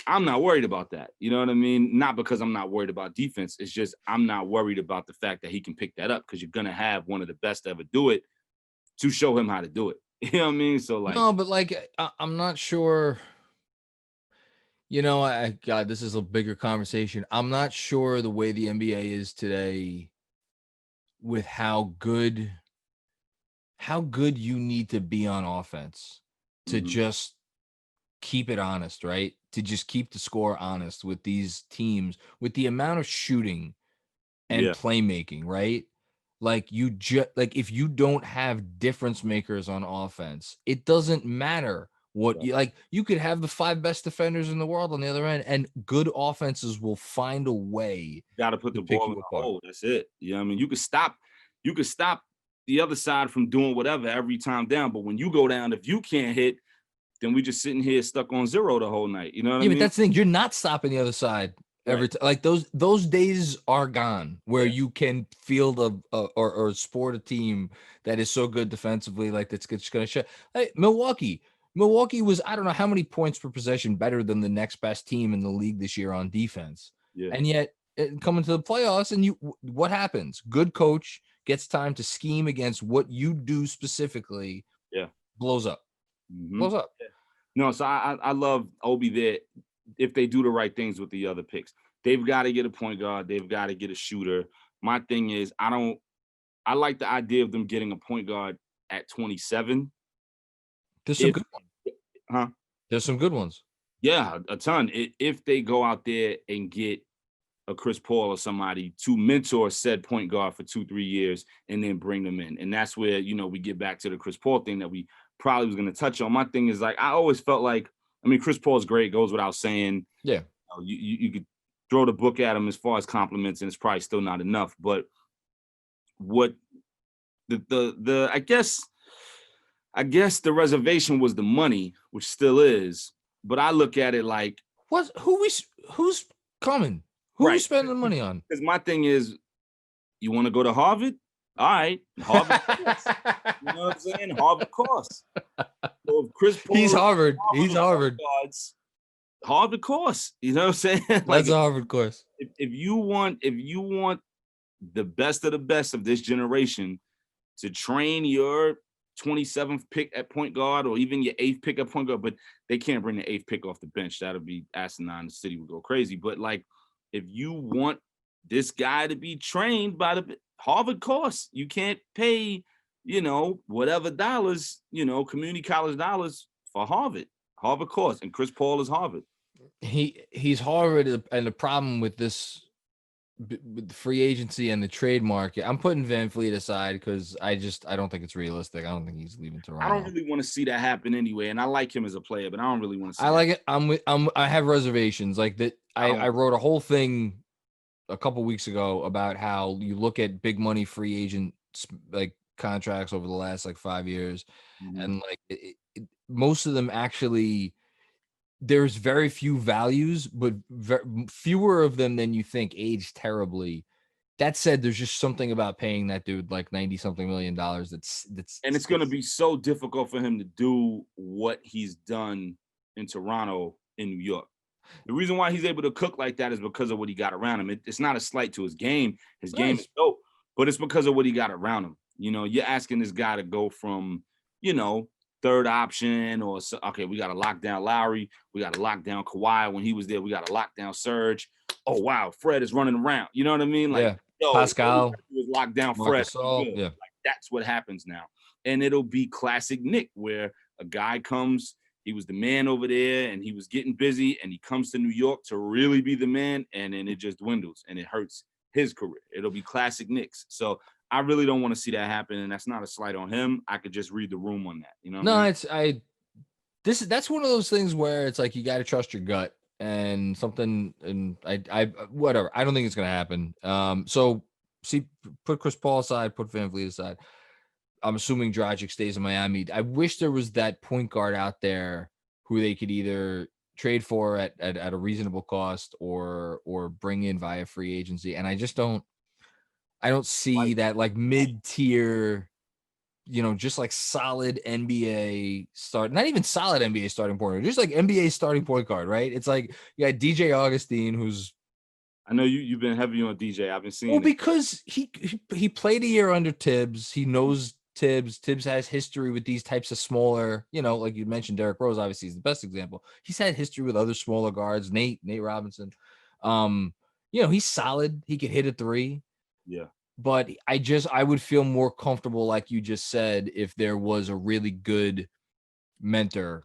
I'm not worried about that. You know what I mean? Not because I'm not worried about defense. It's just I'm not worried about the fact that he can pick that up, because you're going to have one of the best to ever do it to show him how to do it. You know what I mean? So, like, no, but like, I'm not sure. God, this is a bigger conversation. I'm not sure the way the NBA is today with how good you need to be on offense to just keep it honest, right? To just keep the score honest with these teams, with the amount of shooting and playmaking, right? Like, if you don't have difference makers on offense, it doesn't matter what you could have the 5 best defenders in the world on the other end, and good offenses will find a way. Got to put the ball in the hole. That's it. You know what I mean? You could stop the other side from doing whatever every time down, but when you go down, if you can't hit, then we just sitting here stuck on 0 the whole night. You know what I mean? Yeah, but that's the thing. You're not stopping the other side every time. Like, those days are gone where you can field or sport a team that is so good defensively, like that's just going to shut. Hey, Milwaukee was, I don't know how many points per possession better than the next best team in the league this year on defense. Yeah. And yet coming to the playoffs, and what happens? Good coach gets time to scheme against what you do specifically. Yeah. Blows up. Mm-hmm. Blows up. Yeah. No, so I love Obi there. if they do the right things with the other picks. They've got to get a point guard. They've got to get a shooter. My thing is, I like the idea of them getting a point guard at 27. There's some good ones. Huh? There's some good ones. Yeah, a ton. If they go out there and get a Chris Paul or somebody to mentor said point guard for 2-3 years and then bring them in. And that's where, we get back to the Chris Paul thing that we probably was going to touch on. My thing is, like, I always felt like, Chris Paul's great, goes without saying. Yeah. You could throw the book at him as far as compliments, and it's probably still not enough. But what the I guess the reservation was the money, which still is. But I look at it like, who's coming? Who are we spending the money on? Because my thing is, you want to go to Harvard? All right, Harvard costs. You know what I'm saying? Harvard costs. So if Chris Paul, he's Harvard. He's Harvard. Harvard course. You know what I'm saying? Like, that's a Harvard course. If you want the best of this generation to train your 27th pick at point guard or even your 8th pick at point guard, but they can't bring the 8th pick off the bench. That'll be asinine. The city would go crazy. But like, if you want this guy to be trained by the Harvard course, you can't pay, whatever dollars, community college dollars for Harvard course. And Chris Paul is Harvard. He's Harvard, and the problem with this, with the free agency and the trade market, I'm putting Van Fleet aside because I don't think it's realistic. I don't think he's leaving Toronto. I don't really want to see that happen anyway, and I like him as a player, but I don't really want to see. I like it. I have reservations like that. I wrote a whole thing a couple weeks ago about how you look at big money free agent like contracts over the last like 5 years, and like most of them actually. There's very few values, but fewer of them than you think age terribly. That said, there's just something about paying that dude like $90-something million that's and it's going to be so difficult for him to do what he's done in Toronto, in New York. The reason why he's able to cook like that is because of what he got around him. It's not a slight to his game. His game is dope, but it's because of what he got around him. You're asking this guy to go from, third option, or okay, we got to lock down Lowry, we got to lock down Kawhi when he was there, we got to lock down Serge. Oh wow, Fred is running around. You know what I mean? Like, Pascal was locked down. Fred, like, that's what happens now, and it'll be classic Nick, where a guy comes, he was the man over there, and he was getting busy, and he comes to New York to really be the man, and then it just dwindles, and it hurts his career. It'll be classic Knicks. So I really don't want to see that happen, and that's not a slight on him. I could just read the room on that. No, that's one of those things where it's like you got to trust your gut and something. And I whatever. I don't think it's gonna happen. So put Chris Paul aside, put Van Vliet aside. I'm assuming Dragic stays in Miami. I wish there was that point guard out there who they could either trade for at a reasonable cost or bring in via free agency, and I just don't. I don't see that like mid-tier, just like solid NBA start, not even solid NBA starting point guard, just like NBA starting point guard, right? It's like you got DJ Augustine, who's. I know you've been heavy on DJ. I've been seeing. Well, because he played a year under Tibbs. He knows Tibbs. Tibbs has history with these types of smaller, like you mentioned, Derrick Rose obviously is the best example. He's had history with other smaller guards, Nate Robinson. He's solid. He could hit a three. Yeah. But I would feel more comfortable, like you just said, if there was a really good mentor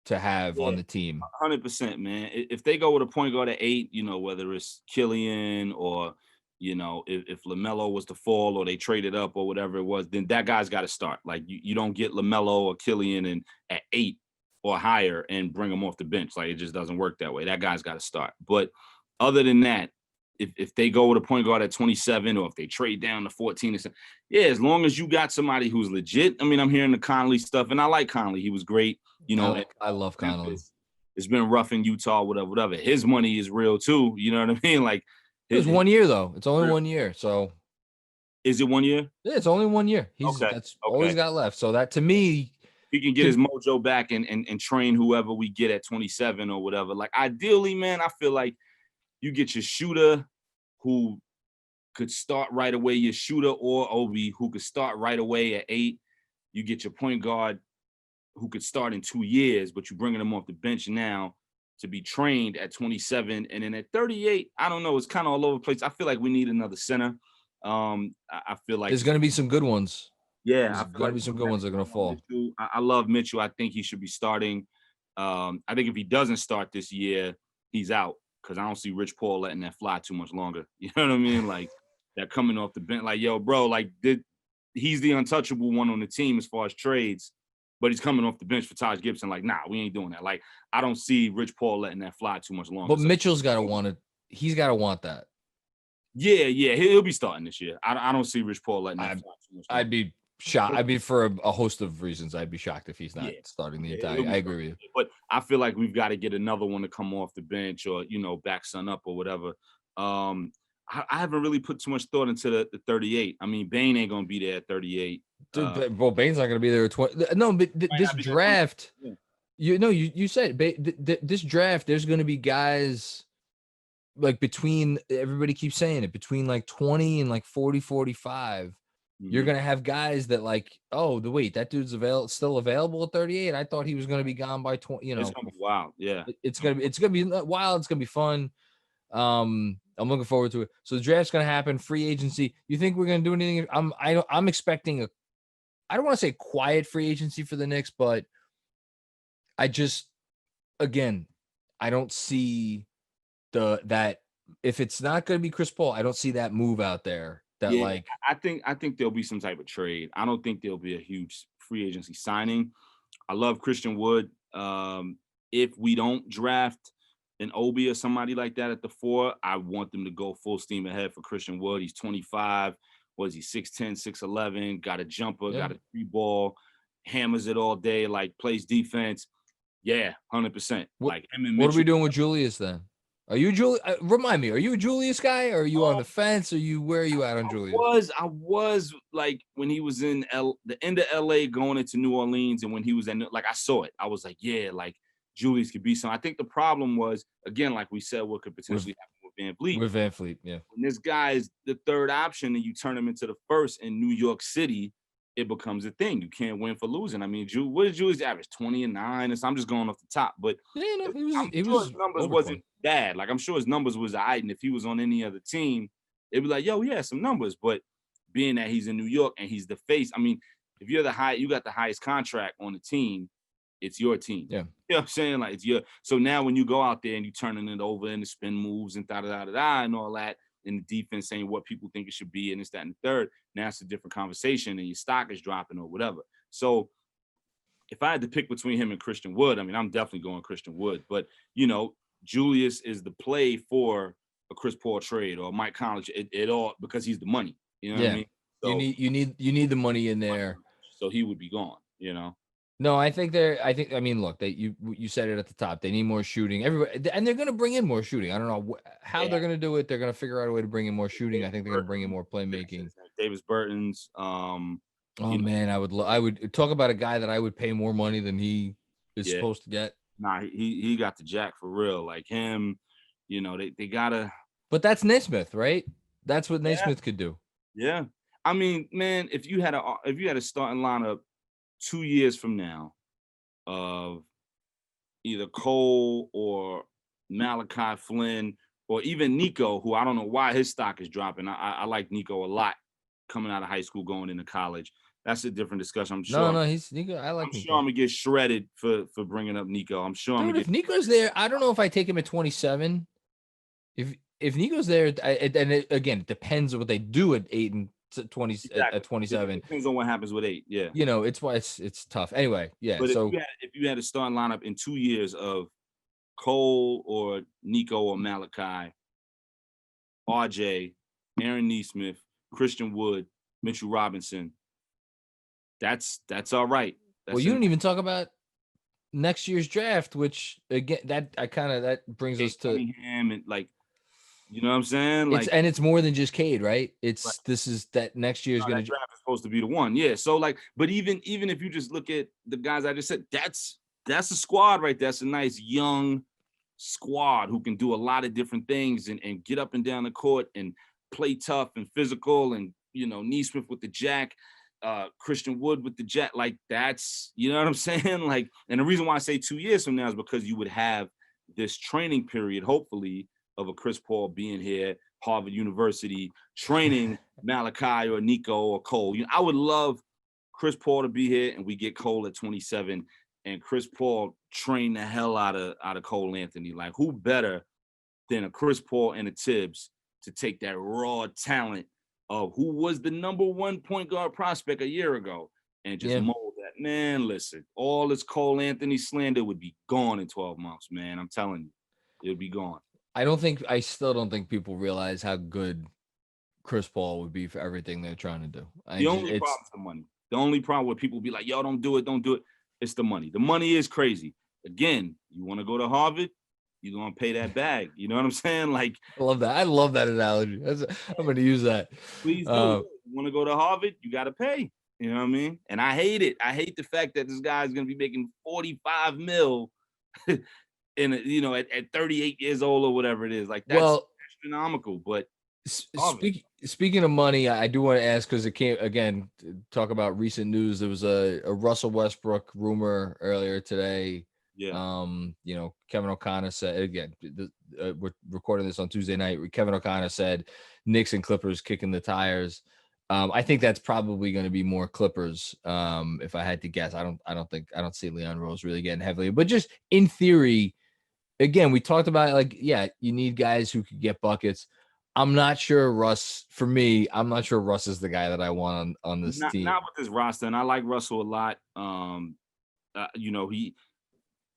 to have on the team. 100%, man. If they go with a point guard at 8, whether it's Killian or, if LaMelo was to fall or they traded up or whatever it was, then that guy's got to start. Like you don't get LaMelo or Killian and at 8 or higher and bring them off the bench. Like it just doesn't work that way. That guy's got to start. But other than that, if they go with a point guard at 27 or if they trade down to 14, as long as you got somebody who's legit. I'm hearing the Conley stuff, and I like Conley. He was great. I love Conley. It's been rough in Utah, whatever. His money is real too. You know what I mean? Like it was 1 year though. It's only 1 year. So is it 1 year? Yeah, it's only 1 year. That's all he's got left. So that to me, he can get his mojo back and train whoever we get at 27 or whatever. Like ideally, man, I feel like you get your shooter who could start right away, your shooter or Obi who could start right away at 8. You get your point guard who could start in 2 years, but you're bringing him off the bench now. to be trained at 27. And then at 38, I don't know. It's kind of all over the place. I feel like we need another center. I feel like there's going to be some good ones. Yeah, There's I feel going to be some good ones that are going to fall. I love Mitchell. I think he should be starting. I think if he doesn't start this year, he's out because I don't see Rich Paul letting that fly too much longer. You know what I mean? Like, they're coming off the bench. Like, yo, bro, like, he's the untouchable one on the team as far as trades, but he's coming off the bench for Taj Gibson. Like, nah, we ain't doing that. Like, I don't see Rich Paul letting that fly too much longer. But Mitchell's got to want it. He's got to want that. Yeah, he'll be starting this year. I don't see Rich Paul letting that fly too much longer. I'd be shocked. I'd be for a host of reasons. I'd be shocked if he's not starting the entire. I agree with you. But I feel like we've got to get another one to come off the bench or back Son up or whatever. I haven't really put too much thought into the 38. I mean, Bane ain't gonna be there at 38. Dude, well, Bane's not gonna be there at 20. No, but this draft, you said this draft. There's gonna be guys like between, everybody keeps saying it, between like 20 and like 40, 45. You're gonna have guys that like, oh, wait, that dude's still available at 38. I thought he was gonna be gone by 20. It's gonna be wild. Yeah, it's gonna be wild. It's gonna be fun. I'm looking forward to it. So the draft's gonna happen. Free agency. You think we're gonna do anything? I'm expecting I don't want to say quiet free agency for the Knicks, but I don't see that if it's not gonna be Chris Paul, I don't see that move out there. I think there'll be some type of trade. I don't think there'll be a huge free agency signing. I love Christian Wood. If we don't draft an Obi or somebody like that at the 4, I want them to go full steam ahead for Christian Wood. He's 25. Was he 6'10", 6'11", got a jumper, got a 3-ball, hammers it all day, like plays defense. Yeah, 100%. Like him and Mitchell. What are we doing with Julius then? Are you Julius? Remind me, are you a Julius guy or are you on the fence? Where are you at on Julius? I was like when he was in the end of LA going into New Orleans, and when he was in, like, I saw it. I was like, yeah, like Julius could be some. I think the problem was, again, like we said, what could potentially happen with Van Vliet. With Van Vliet, yeah. When this guy is the third option and you turn him into the first in New York City, it becomes a thing. You can't win for losing. I mean, what did Julius average? 20 and 9. And so I'm just going off the top. But his numbers wasn't bad. Like, I'm sure his numbers was all right. And if he was on any other team, it'd be like, yo, yeah, some numbers. But being that he's in New York and he's the face, I mean, if you got the highest contract on the team, it's your team. Yeah. You know what I'm saying? Like, it's your. So now when you go out there and you turning it over and the spin moves and and all that, and the defense saying what people think it should be and this, that, and the third, now it's a different conversation and your stock is dropping or whatever. So if I had to pick between him and Christian Wood, I mean, I'm definitely going Christian Wood. But, Julius is the play for a Chris Paul trade or Mike Conley. It all because he's the money. You know what I mean? So, you need the money in there. So he would be gone, No, I mean, look, you said it at the top. They need more shooting. Everybody, and they're going to bring in more shooting. I don't know how they're going to do it. They're going to figure out a way to bring in more shooting. I think they're going to bring in more playmaking. Davis Bertans. Man, I would talk about a guy that I would pay more money than he is supposed to get. Nah, he got the jack for real. Like him, they gotta. But that's Naismith, right? That's what Naismith could do. Yeah, I mean, man, if you had a starting lineup 2 years from now of either Cole or Malachi Flynn or even Nico, who I don't know why his stock is dropping. I like Nico a lot coming out of high school, going into college. That's a different discussion. I'm sure. No, he's Nico. I like. I'm sure I'm gonna get shredded for bringing up Nico. I'm sure. Dude, if Nico's there, I don't know if I take him at 27. If Nico's there, again, it depends on what they do at 8 and 20 exactly. At 27. It depends on what happens with 8. Yeah. It's why it's tough. Anyway, yeah. But so if you had a starting lineup in 2 years of Cole or Nico or Malachi, RJ, Aaron Nesmith, Christian Wood, Mitchell Robinson, that's all right. You didn't even talk about next year's draft, which again that brings us to Cunningham and like. You know what I'm saying? Like, it's more than just Cade, right? This is that next year's going to draft is supposed to be the one. Yeah. So like, but even if you just look at the guys I just said, that's a squad right there. That's a nice young squad who can do a lot of different things and get up and down the court and play tough and physical and Nesmith with the jack, Christian Wood with the jack. Like that's, you know what I'm saying? Like, and the reason why I say 2 years from now is because you would have this training period, hopefully, of a Chris Paul being here, Harvard University, training Malachi or Nico or Cole. I would love Chris Paul to be here, and we get Cole at 27, and Chris Paul train the hell out of Cole Anthony. Like, who better than a Chris Paul and a Tibbs to take that raw talent of who was the number one point guard prospect a year ago and just mold that? Man, listen, all this Cole Anthony slander would be gone in 12 months, man. I'm telling you, it would be gone. I still don't think people realize how good Chris Paul would be for everything they're trying to do. The only problem is the money. The only problem where people be like, yo, don't do it. It's the money. The money is crazy. Again, you want to go to Harvard, you're going to pay that bag. You know what I'm saying? Like, I love that. I love that analogy. I'm going to use that. Please do. You want to go to Harvard, you got to pay. You know what I mean? And I hate it. I hate the fact that this guy is going to be making 45 mil at 38 years old or whatever it is. Like, that's astronomical. But speaking of money, I do want to ask, because it came again to talk about recent news. There was a Russell Westbrook rumor earlier today. Yeah. Kevin O'Connor said, again, we're recording this on Tuesday night. Kevin O'Connor said Knicks and Clippers kicking the tires. I think that's probably going to be more Clippers. If I had to guess, I don't see Leon Rose really getting heavily, but just in theory, again, we talked about you need guys who could get buckets. I'm not sure Russ is the guy that I want on this team. Not with this roster. And I like Russell a lot.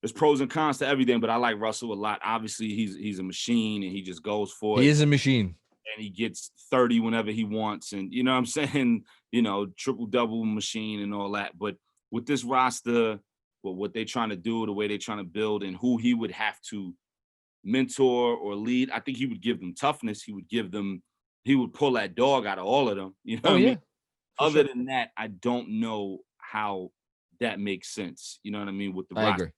There's pros and cons to everything, but I like Russell a lot. Obviously, he's a machine, and he just goes for it. He is a machine. And he gets 30 whenever he wants. And, you know what I'm saying? Triple-double machine and all that. But with this roster, what they're trying to do, the way they're trying to build, and who he would have to mentor or lead, I think he would give them toughness. He would pull that dog out of all of them. You know what I mean? Other than that, I don't know how that makes sense. You know what I mean? With the roster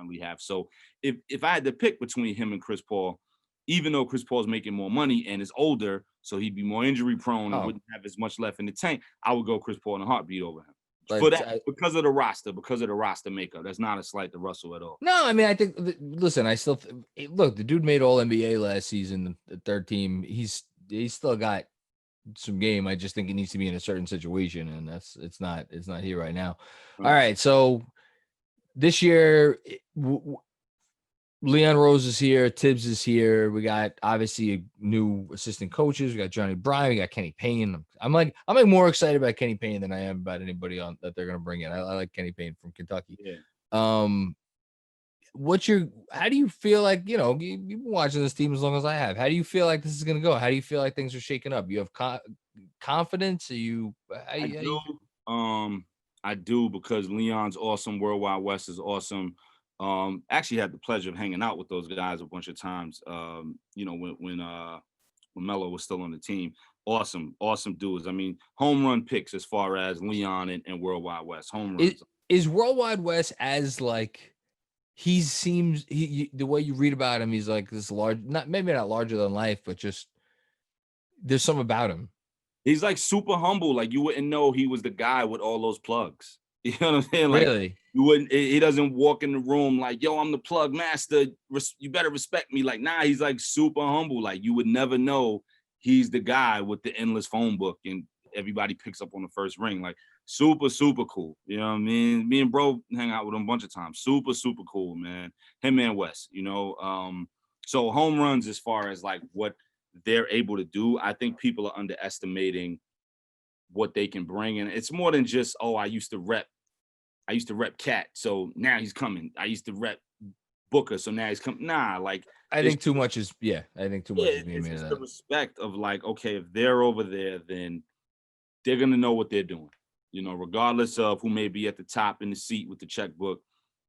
we have. So if I had to pick between him and Chris Paul, even though Chris Paul's making more money and is older, so he'd be more injury prone and wouldn't have as much left in the tank, I would go Chris Paul in a heartbeat over him. Because of the roster makeup. That's not a slight to Russell at all. No, I mean, I think, listen, look, the dude made All NBA last season, the third team. He's still got some game. I just think it needs to be in a certain situation, and it's not here right now. Right. All right, so this year, Leon Rose is here, Tibbs is here. We got obviously new assistant coaches. We got Johnny Bryan, we got Kenny Payne. I'm more excited about Kenny Payne than I am about anybody that they're gonna bring in. I like Kenny Payne from Kentucky. Yeah. How do you feel like, you've been watching this team as long as I have? How do you feel like this is gonna go? How do you feel like things are shaking up? You have confidence? I do, because Leon's awesome. Worldwide West is awesome. Actually had the pleasure of hanging out with those guys a bunch of times. When Melo was still on the team. Awesome dudes. I mean, home run picks as far as Leon and Worldwide West. Home runs. Is Worldwide West as like the way you read about him, he's like this large, maybe not larger than life, but just there's something about him. He's like super humble. Like, you wouldn't know he was the guy with all those plugs. You know what I'm saying? Like, really? He doesn't walk in the room like, yo, I'm the plug master. You better respect me. Like, nah, he's like super humble. Like, you would never know he's the guy with the endless phone book and everybody picks up on the first ring. Like, super, super cool. You know what I mean? Me and bro hang out with him a bunch of times. Super, super cool, man. Him and Wes, So home runs, as far as like what they're able to do, I think people are underestimating what they can bring. And it's more than just, I used to rep Cat, so now he's coming. I used to rep Booker, so now he's coming. Nah, like, I think too much is being made of that. The respect of like, okay, if they're over there, then they're gonna know what they're doing. Regardless of who may be at the top in the seat with the checkbook,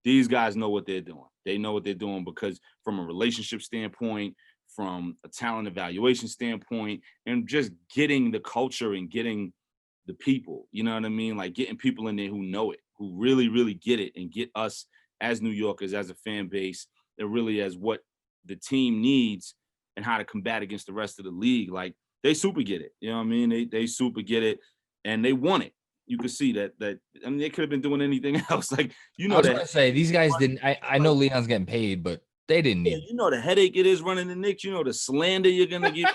these guys know what they're doing. They know what they're doing, because from a relationship standpoint, from a talent evaluation standpoint, and just getting the culture and getting the people, you know what I mean? Like, getting people in there who know it, who really, really get it, and get us as New Yorkers, as a fan base, and really as what the team needs and how to combat against the rest of the league. Like, they super get it. You know what I mean? They super get it, and they want it. You could see that. I mean, they could have been doing anything else. Like, I was gonna say, these guys didn't. I know Leon's getting paid, but They didn't Yeah, need. you know the headache it is running the Knicks. You know the slander you're gonna get.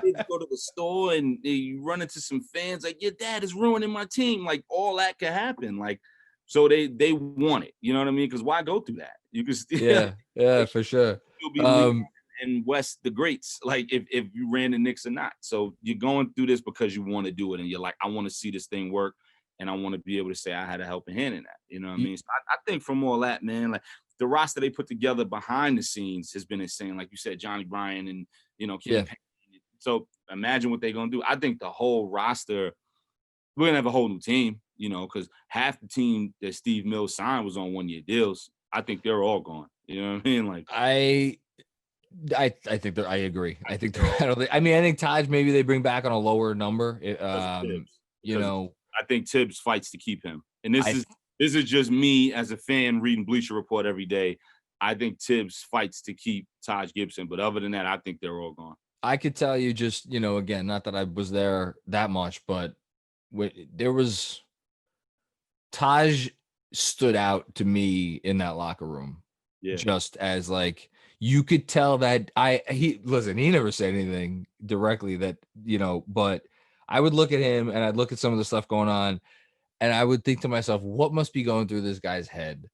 Kids go to the store and you run into some fans like your dad is ruining my team. Like all that could happen. Like so they want it. You know what I mean? Because why go through that? You can still Yeah, for sure. you'll be Leon and West the greats. Like if you ran the Knicks or not. So you're going through this because you want to do it and you're like, I want to see this thing work. And I want to be able to say I had a helping hand in that. You know what I mean? So I think from all that, man, like the roster they put together behind the scenes has been insane. Like you said, Johnny Bryan and, Kenny Payne. So imagine what they're going to do. I think the whole roster, we're going to have a whole new team, because half the team that Steve Mills signed was on 1-year deals. I think they're all gone. You know what I mean? Like I think I agree. I think I think Taj maybe they bring back on a lower number. I think Tibbs fights to keep him. And this is just me as a fan reading Bleacher Report every day. I think Tibbs fights to keep Taj Gibson, but other than that, I think they're all gone. I could tell you just, again, not that I was there that much, but there was Taj stood out to me in that locker room. Yeah. Just as like you could tell that he never said anything directly that, but I would look at him and I'd look at some of the stuff going on and I would think to myself, what must be going through this guy's head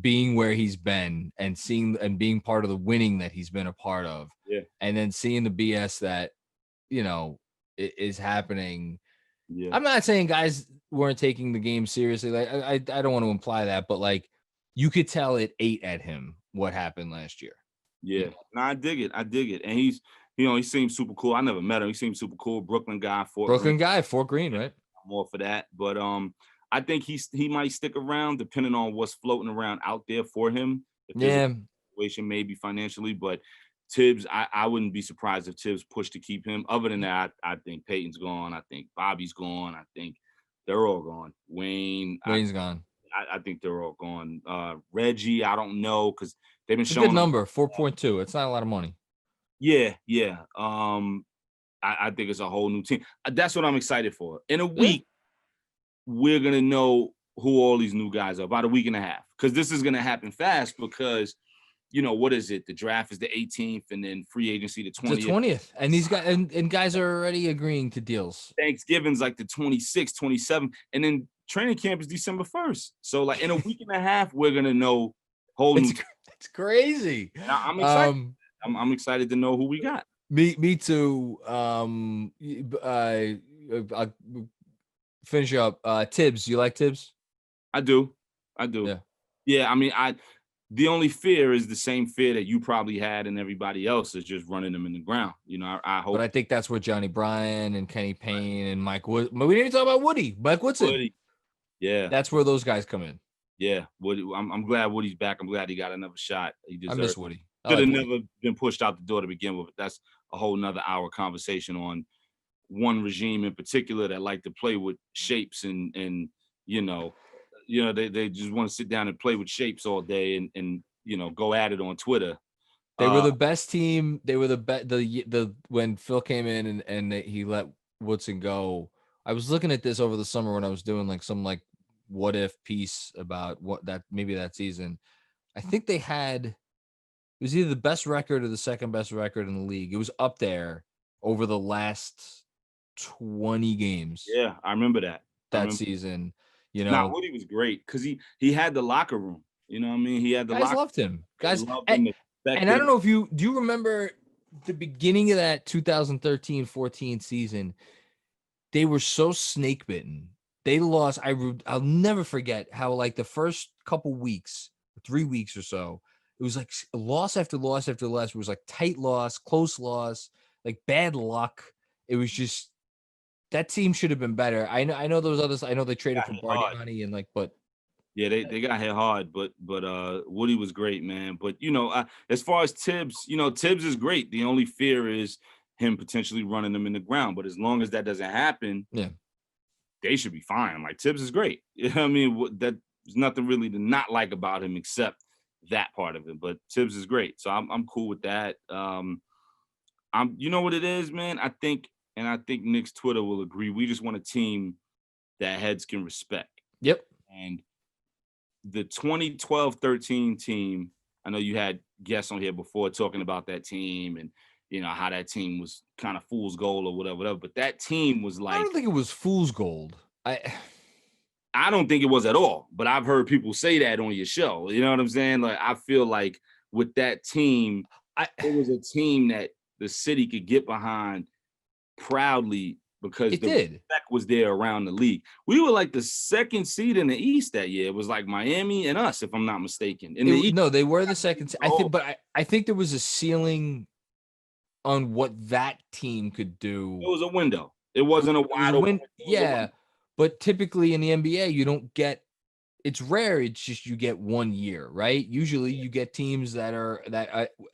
being where he's been and seeing and being part of the winning that he's been a part of. Yeah. And then seeing the BS that, is happening. Yeah. I'm not saying guys weren't taking the game seriously. Like I don't want to imply that, but like you could tell it ate at him what happened last year. Yeah. No, I dig it. And he seems super cool. I never met him. He seems super cool. Brooklyn guy, Fort Greene, right? More for that. But I think he might stick around depending on what's floating around out there for him. If there's a situation, maybe financially, but Tibbs, I wouldn't be surprised if Tibbs pushed to keep him. Other than that, I think Peyton's gone. I think Bobby's gone. I think they're all gone. Wayne's gone. I think they're all gone. Reggie, I don't know because they've been showing. Good number, 4.2. It's not a lot of money. Yeah. I think it's a whole new team. That's what I'm excited for. In a week, we're gonna know who all these new guys are. About a week and a half, because this is gonna happen fast. Because what is it? The draft is the 18th, and then free agency the 20th. The 20th, and these guys and guys are already agreeing to deals. Thanksgiving's like the 26th, 27th, and then training camp is December 1st. So like in a week and a half, we're gonna know whole. It's crazy. I'm excited. I'm excited to know who we got. Me too. Finish up. Tibbs, you like Tibbs? I do. Yeah. I mean, the only fear is the same fear that you probably had and everybody else is just running them in the ground. I hope. But I think that's where Johnny Bryan and Kenny Payne and Mike Wood. But we didn't even talk about Woody. Mike Woodson. Yeah. That's where those guys come in. Yeah. Woody. I'm glad Woody's back. I'm glad he got another shot. I miss Woody. Could have never been pushed out the door to begin with. That's a whole nother hour conversation on one regime in particular that like to play with shapes and they just want to sit down and play with shapes all day and go at it on Twitter. They were the best team. They were the when Phil came in and he let Woodson go. I was looking at this over the summer when I was doing like some like what if piece about maybe that season. I think they had, it was either the best record or the second best record in the league. It was up there over the last 20 games. Yeah, I remember that season. Woody was great because he had the locker room. You know what I mean? He had the guys loved him. Guys loved him. And I don't know if do you remember the beginning of that 2013-14 season? They were so snake bitten. They lost. I'll never forget how like the first couple weeks, 3 weeks or so, it was like loss after loss after loss. It was like tight loss, close loss, like bad luck. It was just that team should have been better. I know those others. I know they traded for Bargnani and but yeah, they got hit hard. But Woody was great, man. But as far as Tibbs, Tibbs is great. The only fear is him potentially running them in the ground. But as long as that doesn't happen, they should be fine. Like Tibbs is great. You know what I mean? There's nothing really to not like about him except that part of it. But Tibbs is great, so I'm cool with that. You know what it is, man. I think Knicks Twitter will agree. We just want a team that heads can respect. Yep. And the 2012-13 team I know you had guests on here before talking about that team and, you know, how that team was kind of fool's gold or whatever. But that team was like, I don't think it was fool's gold. I don't think it was at all, but I've heard people say that on your show. You know what I'm saying? Like, I feel like with that team, it was a team that the city could get behind proudly because the respect was there around the league. We were like the second seed in the East that year. It was like Miami and us, if I'm not mistaken. No, they were the second. I think there was a ceiling on what that team could do. It was a window. It wasn't a wide open. Yeah. But typically in the NBA, you don't get, it's rare. It's just you get 1 year, right? Usually you get teams that are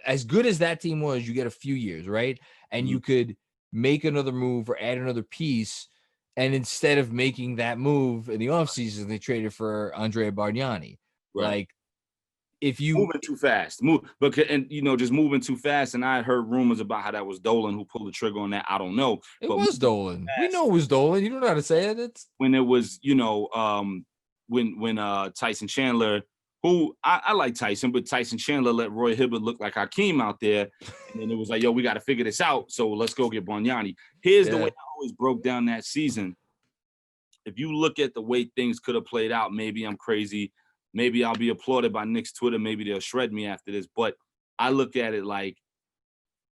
as good as that team was, you get a few years, right? And you could make another move or add another piece. And instead of making that move in the offseason, they traded for Andrea Bargnani. Right. Like, if you moving too fast, just moving too fast. And I heard rumors about how that was Dolan who pulled the trigger on that. I don't know. It was Dolan. We know it was Dolan. You don't know how to say it. It's when it was, when Tyson Chandler, who I like Tyson, but Tyson Chandler let Roy Hibbert look like Hakeem out there. And then it was like, yo, we got to figure this out. So let's go get Bargnani. Here's the way I always broke down that season. If you look at the way things could have played out, maybe I'm crazy. Maybe I'll be applauded by Knicks Twitter. Maybe they'll shred me after this. But I look at it like,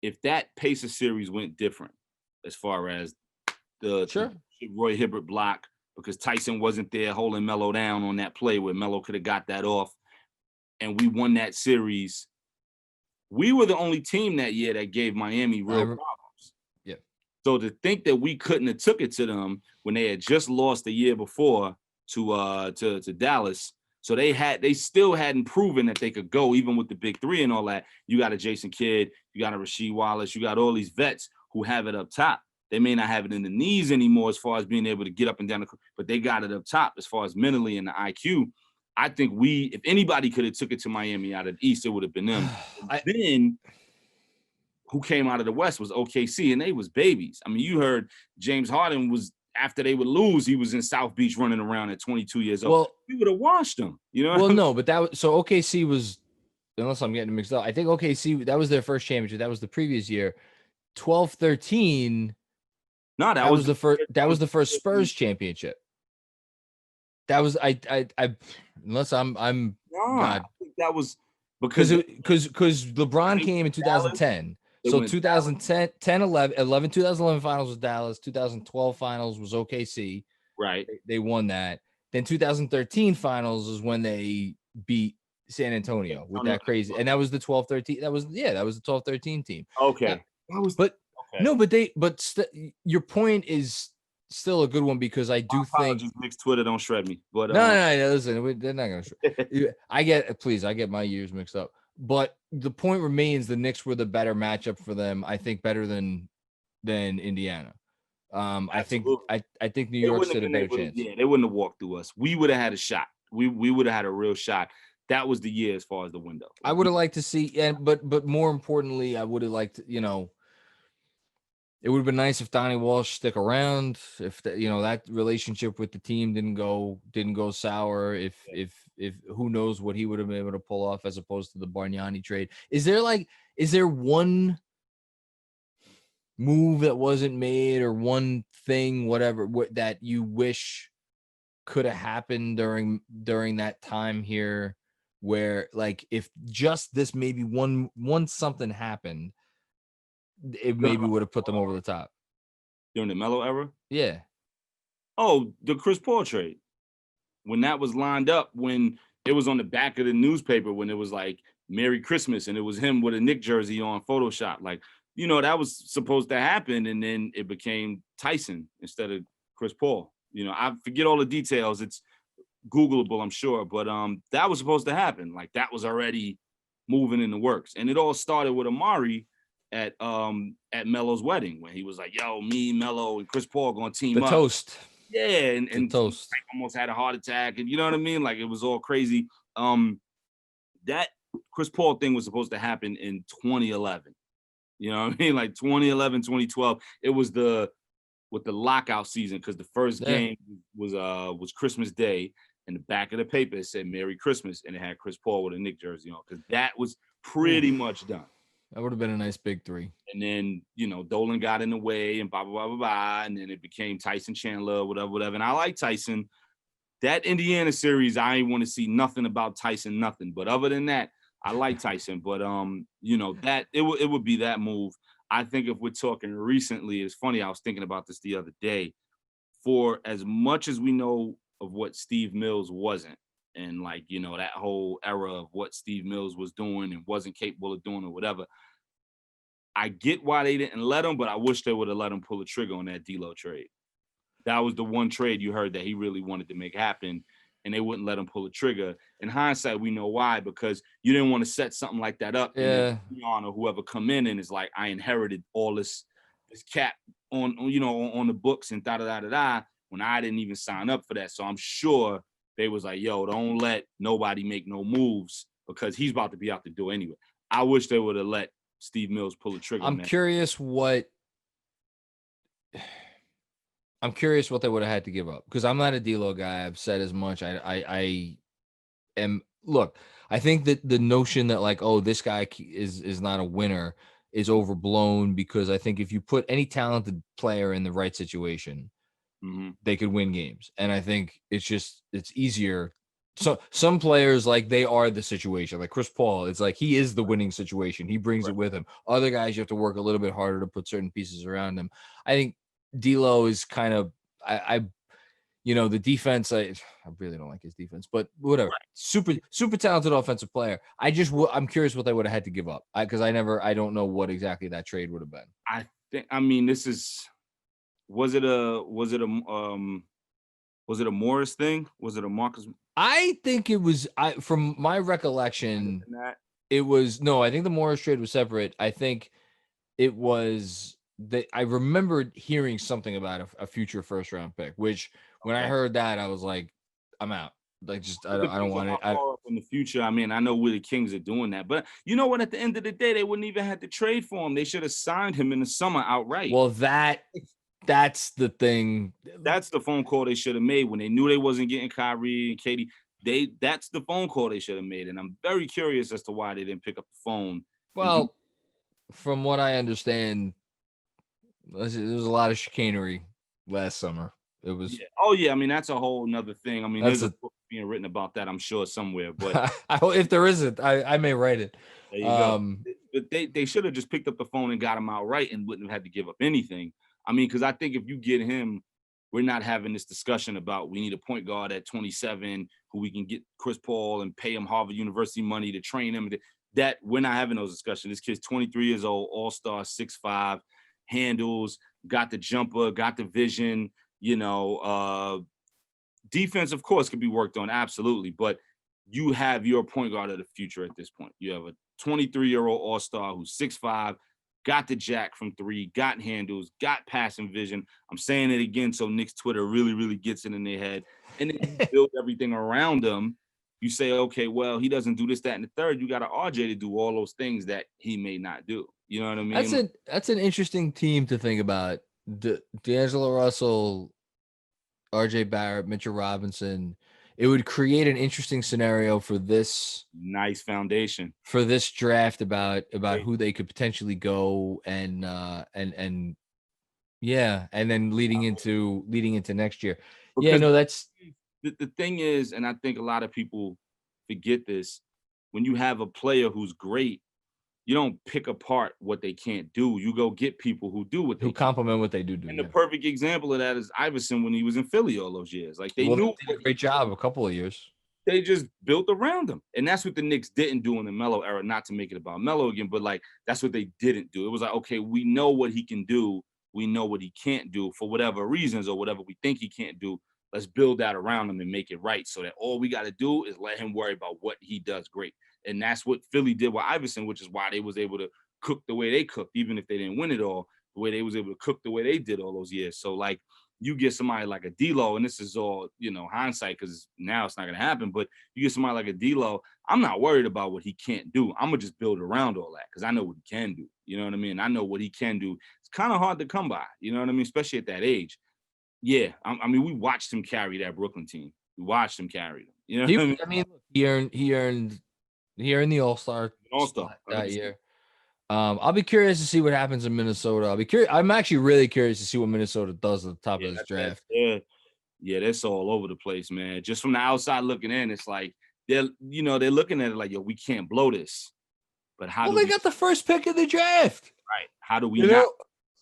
if that Pacers series went different as far as the Roy Hibbert block, because Tyson wasn't there holding Melo down on that play where Melo could have got that off, and we won that series, we were the only team that year that gave Miami real problems. Yeah. So to think that we couldn't have took it to them when they had just lost the year before to Dallas, so they still hadn't proven that they could go even with the big three and all that. You got a Jason Kidd, you got a Rasheed Wallace, you got all these vets who have it up top. They may not have it in the knees anymore as far as being able to get up and down, but they got it up top as far as mentally and the IQ. I think if anybody could have took it to Miami out of the East, it would have been them. Then who came out of the West was OKC, and they was babies. I mean, you heard James Harden was, after they would lose, he was in South Beach running around at 22 years old. Well, we would have washed them, you know? Well, no, but OKC was, unless I'm getting mixed up, I think OKC, that was their first championship. That was the previous year. 12-13. No, that was the first. That was the first Spurs championship. That was unless I'm. God. I think that was because LeBron came in 2010. So 2010, 2011 finals was Dallas. 2012 finals was OKC. Right. They won that. Then 2013 finals is when they beat San Antonio with that crazy. And that was the 12-13. That was the 12-13 team. Okay. Your point is still a good one because I do think Knicks Twitter don't shred me. But no, listen, they're not gonna shred. I get my years mixed up. But the point remains, the Knicks were the better matchup for them. I think better than Indiana. I think New York stood a better chance. Yeah, they wouldn't have walked through us. We would have had a shot. We would have had a real shot. That was the year as far as the window. I would have liked to see, but more importantly, I would have liked, it would have been nice if Donnie Walsh stick around. If that relationship with the team didn't go sour. If who knows what he would have been able to pull off as opposed to the Bargnani trade. Is there one move that wasn't made or one thing, whatever, that you wish could have happened during that time here, where like if just this maybe one something happened, it maybe would have put them over the top during the Melo era? Yeah. Oh, the Chris Paul trade. When that was lined up, when it was on the back of the newspaper, when it was like Merry Christmas and it was him with a Knick jersey on Photoshop, like, that was supposed to happen. And then it became Tyson instead of Chris Paul. I forget all the details. It's Googleable, I'm sure. But that was supposed to happen. Like that was already moving in the works. And it all started with Amari at Melo's wedding when he was like, yo, me, Melo, and Chris Paul gonna team up. The toast. Yeah, and toast. Almost had a heart attack, and you know what I mean? Like it was all crazy. That Chris Paul thing was supposed to happen in 2011. You know what I mean? Like 2011, 2012. It was with the lockout season because the first game was Christmas Day. and the back of the paper it said Merry Christmas, and it had Chris Paul with a Knicks jersey on, because that was pretty much done. That would have been a nice big three. And then, Dolan got in the way and blah, blah, blah, blah, blah. And then it became Tyson Chandler, whatever. And I like Tyson. That Indiana series, I ain't want to see nothing about Tyson, nothing. But other than that, I like Tyson. But, that it would be that move. I think if we're talking recently, it's funny, I was thinking about this the other day. For as much as we know of what Steve Mills wasn't, and that whole era of what Steve Mills was doing and wasn't capable of doing or whatever, I get why they didn't let him, but I wish they would have let him pull a trigger on that D'Lo trade. That was the one trade you heard that he really wanted to make happen, and they wouldn't let him pull a trigger. In hindsight, we know why, because you didn't want to set something like that up. Yeah. And or whoever come in and is like, I inherited all this cap on the books and da-da-da-da-da, when I didn't even sign up for that. So I'm sure they was like, yo, don't let nobody make no moves, because he's about to be out the door anyway. I wish they would have let Steve Mills pull a trigger. I'm curious what they would have had to give up, because I'm not a D'Lo guy. I've said as much. I am. Look, I think that the notion that this guy is not a winner is overblown, because I think if you put any talented player in the right situation, they could win games. And I think it's easier. So some players, they are the situation, like Chris Paul. It's like he is the winning situation. He brings it with him. Other guys, you have to work a little bit harder to put certain pieces around them. I think D'Lo is kind of, the defense. I really don't like his defense, but whatever. Super talented offensive player. I'm curious what they would have had to give up, because I don't know what exactly that trade would have been. This is. Was it a Morris thing? Was it a Marcus? I think it was. From my recollection, it was no. I think the Morris trade was separate. I think it was that I remembered hearing something about a future first round pick. Which when I heard that, I was like, I'm out. I don't want it. In the future, I know where the Kings are doing that, but you know what? At the end of the day, they wouldn't even have to trade for him. They should have signed him in the summer outright. Well, that's the thing. That's the phone call they should have made when they knew they wasn't getting Kyrie and Katie. That's the phone call they should have made. And I'm very curious as to why they didn't pick up the phone. Well, from what I understand, there was a lot of chicanery last summer. It was. Yeah. Oh yeah. That's a whole nother thing. There's a book being written about that, I'm sure, somewhere. But if there isn't, I may write it. There you go. But they should have just picked up the phone and got him outright and wouldn't have had to give up anything. Because I think if you get him, we're not having this discussion about we need a point guard at 27 who we can get Chris Paul and pay him Harvard University money to train him. That we're not having those discussions. This kid's 23 years old, all-star, 6'5", handles, got the jumper, got the vision. Defense, of course, could be worked on, absolutely. But you have your point guard of the future at this point. You have a 23-year-old all-star who's 6'5", got the jack from three, got handles, got passing vision. I'm saying it again so Knicks Twitter really, really gets it in their head. And then you build everything around them. You say, okay, well, he doesn't do this, that, and the third. You got an RJ to do all those things that he may not do. You know what I mean? That's an interesting team to think about. D'Angelo Russell, RJ Barrett, Mitchell Robinson. It would create an interesting scenario for this nice foundation for this draft about who they could potentially go and then leading into next year. Because that's the thing is, and I think a lot of people forget this, when you have a player who's great, you don't pick apart what they can't do. You go get people who do what they complement what they do. And the perfect example of that is Iverson when he was in Philly all those years. They did a great job a couple of years. They just built around him. And that's what the Knicks didn't do in the Melo era, not to make it about Melo again, but that's what they didn't do. It was like, okay, we know what he can do. We know what he can't do for whatever reasons or whatever we think he can't do. Let's build that around him and make it right so that all we got to do is let him worry about what he does great. And that's what Philly did with Iverson, which is why they was able to cook the way they cooked, even if they didn't win it all, the way they was able to cook the way they did all those years. So, you get somebody like a D'Lo, and this is all, hindsight, because now it's not going to happen, but you get somebody like a D'Lo, I'm not worried about what he can't do. I'm going to just build around all that because I know what he can do. You know what I mean? I know what he can do. It's kind of hard to come by, you know what I mean? Especially at that age. Yeah, we watched him carry that Brooklyn team. We watched him carry them. You know what I mean? I mean, he earned the All-Star All-Star that year. I'll be curious to see what happens in Minnesota. I'm actually really curious to see what Minnesota does at the top of this draft. That's all over the place, man. Just from the outside looking in, it's like they're looking at it like, yo, we can't blow this. But they got the first pick of the draft. Right. How do we not?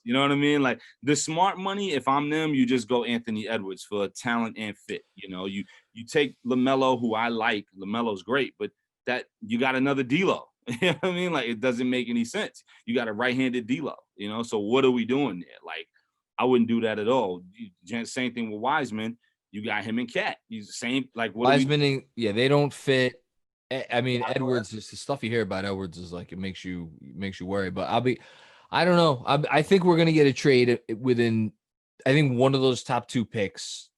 You know what I mean? Like the smart money, if I'm them, you just go Anthony Edwards for talent and fit. You know, you take LaMelo, who I like. LaMelo's great, but that you got another D-Lo. You know what I mean? Like it doesn't make any sense. You got a right-handed D-Lo, you know? So what are we doing there? Like I wouldn't do that at all. Same thing with Wiseman. You got him and Cat. He's the same. Like what Wiseman, they don't fit. I mean, Edwards, just the stuff you hear about Edwards is like it makes you worry. But I don't know. I think we're gonna get a trade within. I think one of those top 2 picks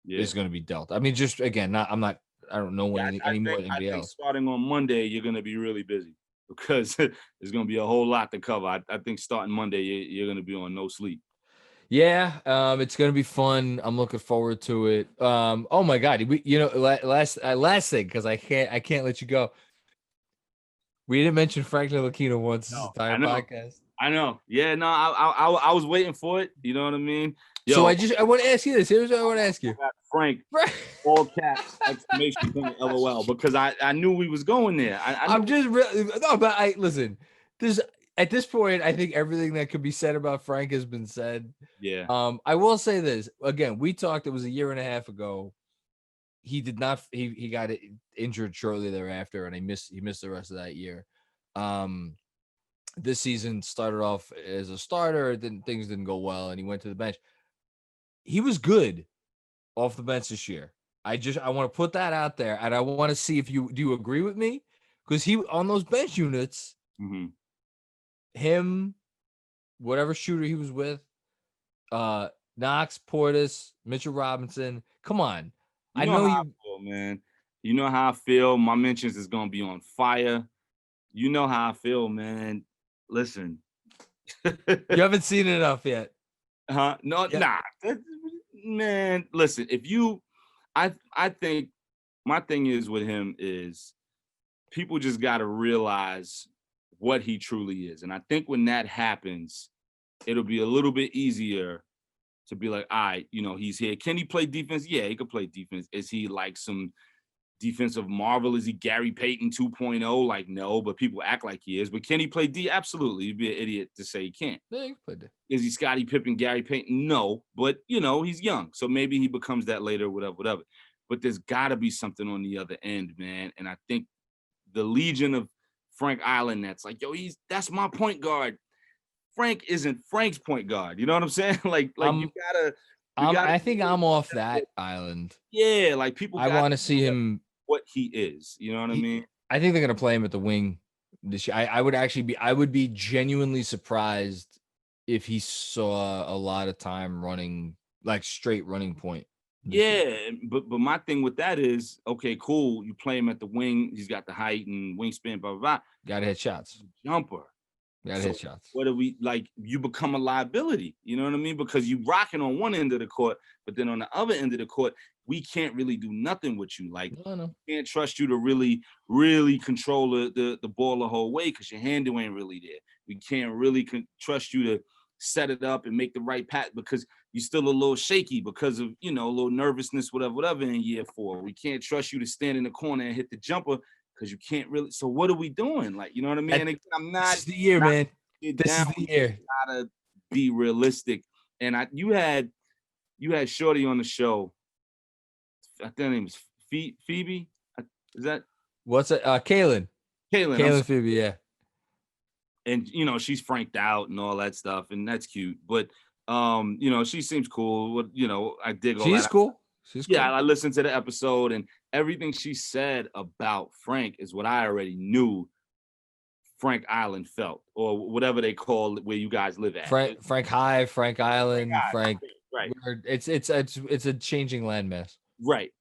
is gonna be dealt. I mean, just again, I don't know any more than anybody else. Starting on Monday, you're gonna be really busy because there's gonna be a whole lot to cover. I think starting Monday, you're gonna be on no sleep. Yeah, it's gonna be fun. I'm looking forward to it. Oh my God, last thing because I can't let you go. We didn't mention Frank Ntilikina once this entire podcast. I know. Yeah, no, I was waiting for it. You know what I mean? Yo, so I want to ask you this. Here's what I want to ask you. Frank, all caps, exclamation point, LOL, because I knew we was going there. I'm just listen. At this point, I think everything that could be said about Frank has been said. Yeah. I will say this again. We talked. It was a year and a half ago. He did not. He got injured shortly thereafter, and he missed the rest of that year. This season started off as a starter. Things didn't go well, and he went to the bench. He was good off the bench this year. I want to put that out there, and I want to see if do you agree with me? Because he on those bench units. Mm-hmm. Him, whatever shooter he was with, Knox, Portis, Mitchell Robinson. Come on. I know how I feel, man. You know how I feel. My mentions is gonna be on fire. You know how I feel, man. Listen. You haven't seen it enough yet. Huh? No, nah. Man, listen, I think my thing is with him is people just gotta realize what he truly is. And I think when that happens, it'll be a little bit easier to be like, all right, he's here. Can he play defense? Yeah, he could play defense. Is he like some defensive marvel? Is he Gary Payton 2.0? Like, no, but people act like he is. But can he play D? Absolutely. You'd be an idiot to say he can't. Yeah, he can play D. Is he Scottie Pippen, Gary Payton? No, but, he's young. So maybe he becomes that later, whatever. But there's got to be something on the other end, man. And I think the legion of Frank Island that's like, yo, that's my point guard. Frank isn't Frank's point guard. You know what I'm saying? like you gotta. I think I'm off that island. Yeah, like people. I want to see him what he is. You know what I mean? I think they're gonna play him at the wing this year. I would be genuinely surprised if he saw a lot of time running, like straight running point. Yeah, but my thing with that is, okay, cool. You play him at the wing. He's got the height and wingspan, blah, blah, blah. Got to hit shots. Jumper. Got to hit shots. What do we, like, you become a liability. You know what I mean? Because you rocking on one end of the court, but then on the other end of the court, we can't really do nothing with you. Like, we can't trust you to really, really control the ball the whole way because your handle ain't really there. We can't really trust you to set it up and make the right pass because you're still a little shaky because of, a little nervousness, whatever in year 4. We can't trust you to stand in the corner and hit the jumper because you can't really. So what are we doing? Like, you know what I mean? And I'm not. This is the year, man. This is the year. Gotta be realistic. And you had Shorty on the show. I think her name is Phoebe. Is that? What's it? Kaylin. Kaylin Phoebe, yeah. And she's franked out and all that stuff, and that's cute. But she seems cool. I dig all that. She's cool. Yeah, I listened to the episode, and everything she said about Frank is what I already knew Frank Island felt, or whatever they call it where you guys live at. Frank High, Frank Island, Frank. Right. It's a changing landmass. Right.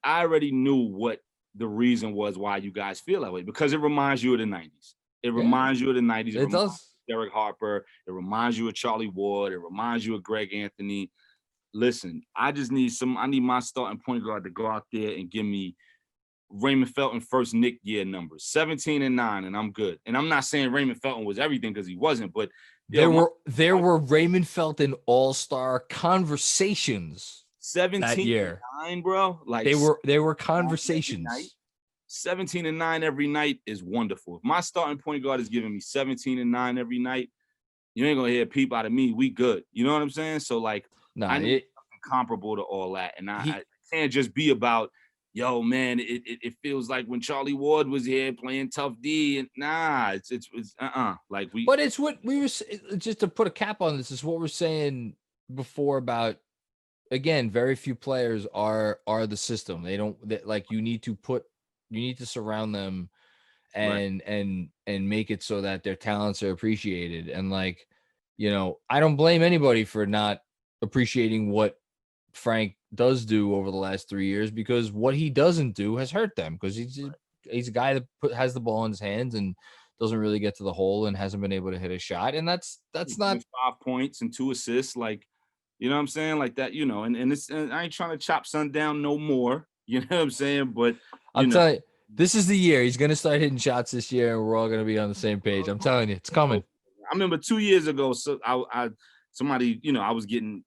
I already knew what the reason was why you guys feel that way, because it reminds you of the 90s. It reminds you of the 90s. It does. Derek Harper. It reminds you of Charlie Ward. It reminds you of Greg Anthony. listen, I need my starting point guard to go out there and give me Raymond Felton first Knick year numbers, 17 and 9, and I'm good. And I'm not saying Raymond Felton was everything because he wasn't, but there were Raymond Felton all-star conversations 17 that year. And 9, bro. Like they were conversations. 17 and 9 every night is wonderful. If my starting point guard is giving me 17 and 9 every night, you ain't gonna hear a peep out of me. We good. You know what I'm saying? So like, I need something comparable to all that, and I can't just be about, yo, man, it feels like when Charlie Ward was here playing tough D, and it's like we. But it's what we were, just to put a cap on this, is what we're saying before about, again, very few players are the system. They don't, like, you need to surround them and make it so that their talents are appreciated. And like, you know, I don't blame anybody for not appreciating what Frank does do over the last 3 years, because what he doesn't do has hurt them, because he's a guy that has the ball in his hands and doesn't really get to the hole and hasn't been able to hit a shot. And that's not 5 points and 2 assists. Like, you know what I'm saying? Like that, you know, and I ain't trying to chop son down no more. You know what I'm saying? But I'm telling you, this is the year he's going to start hitting shots this year, and we're all going to be on the same page. I'm telling you, it's coming. I remember 2 years ago, so somebody, you know, I was getting,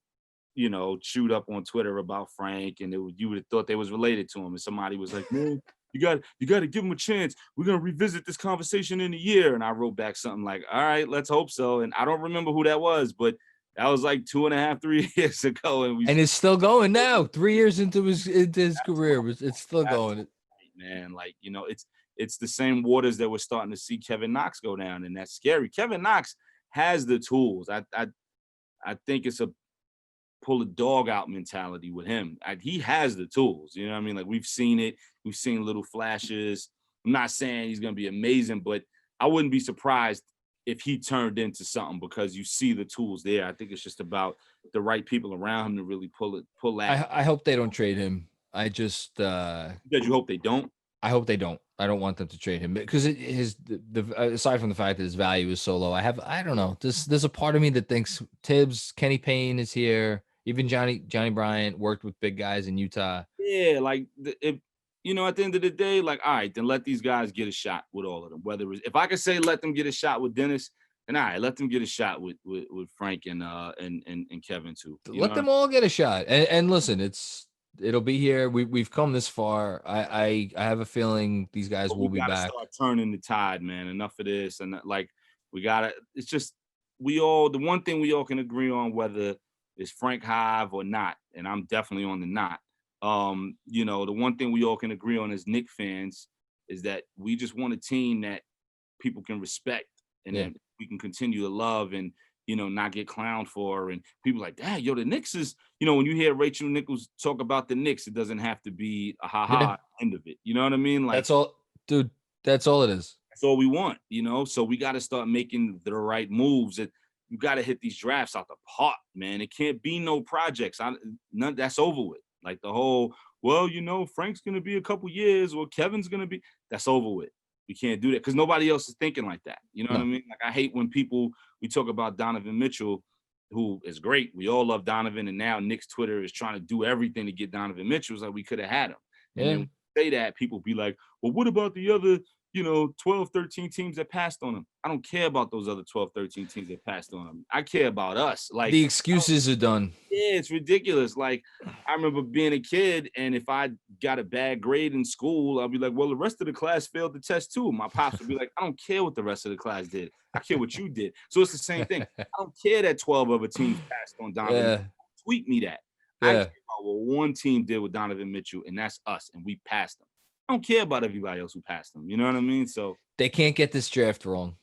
you know, chewed up on Twitter about Frank, and you would have thought they was related to him, and somebody was like, man, you got to give him a chance. We're going to revisit this conversation in a year. And I wrote back something like, all right, let's hope so. And I don't remember who that was, but that was like 2.5, 3 years ago. And it's still going now. 3 years into his career, it's still going. Man, like, you know, it's the same waters that we're starting to see Kevin Knox go down, and that's scary. Kevin Knox has the tools. I think it's a pull a dog out mentality with him. He has the tools. You know what I mean? Like, we've seen it. We've seen little flashes. I'm not saying he's going to be amazing, but I wouldn't be surprised if he turned into something, because you see the tools there. I think it's just about the right people around him to really pull that. I hope they don't trade him. I just you hope they don't. I hope they don't. I don't want them to trade him, because aside from the fact that his value is so low, I don't know. There's a part of me that thinks Tibbs, Kenny Payne is here. Even Johnny Bryant worked with big guys in Utah. Yeah, like you know, at the end of the day, like, all right, then let these guys get a shot with all of them. Whether if I could say let them get a shot with Dennis, then all right, let them get a shot with Frank and Kevin too. Let them all get a shot. And listen, it'll be here. We've come this far. I have a feeling these guys will be back. Start turning the tide, man. Enough of this, and like, we gotta. It's just the one thing we all can agree on, whether it's Frank Hive or not, and I'm definitely on the not. You know, the one thing we all can agree on as Knicks fans is that we just want a team that people can respect, and that we can continue to love, and, you know, not get clowned for. And people like, dang, yo, the Knicks is, you know, when you hear Rachel Nichols talk about the Knicks, it doesn't have to be a ha-ha end of it. You know what I mean? Like, that's all, dude. That's all it is. That's all we want, you know? So we got to start making the right moves. You got to hit these drafts out the park, man. It can't be no projects. That's over with. Like, the whole, well, you know, Frank's going to be a couple years, or Kevin's going to be, that's over with. We can't do that because nobody else is thinking like that. You know what I mean? Like, I hate when we talk about Donovan Mitchell, who is great. We all love Donovan, and now Knicks Twitter is trying to do everything to get Donovan Mitchell. It's like, we could have had him. And then when we say that, people be like, well, what about the other, you know, 12, 13 teams that passed on him? I don't care about those other 12, 13 teams that passed on him. I care about us. Like, the excuses are done. Yeah, it's ridiculous. Like, I remember being a kid, and if I got a bad grade in school, I'll be like, well, the rest of the class failed the test too. My pops would be like, I don't care what the rest of the class did. I care what you did. So it's the same thing. I don't care that 12 other teams passed on Donovan. Yeah. Tweet me that. I care about what one team did with Donovan Mitchell, and that's us, and we passed them. I don't care about everybody else who passed them. You know what I mean? So they can't get this draft wrong.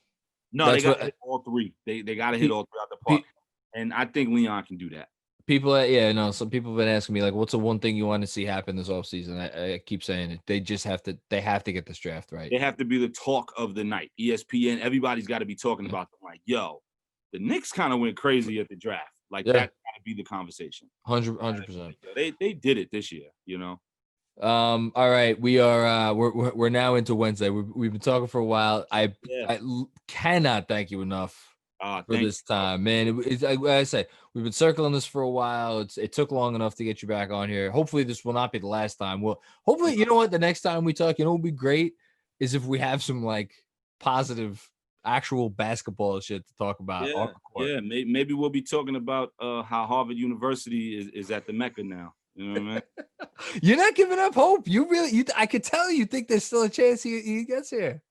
No, they got to hit all three. They got to hit all three out the park. And I think Leon can do that. Some people have been asking me, like, what's the one thing you want to see happen this offseason? I keep saying it. They just have to get this draft right. They have to be the talk of the night. ESPN, everybody's got to be talking about them. Like, yo, the Knicks kind of went crazy at the draft. Like, that's got to be the conversation. 100%. They did it this year, you know. All right, we are we're now into Wednesday. We've been talking for a while. I cannot thank you enough for this time, man. It's like I say, we've been circling this for a while. It took long enough to get you back on here. Hopefully, this will not be the last time. Well, hopefully, you know what? The next time we talk, you know, what would be great is if we have some like positive, actual basketball shit to talk about. Yeah. Maybe we'll be talking about how Harvard University is at the Mecca now. You know what I mean? You're not giving up hope. I could tell you think there's still a chance he gets here.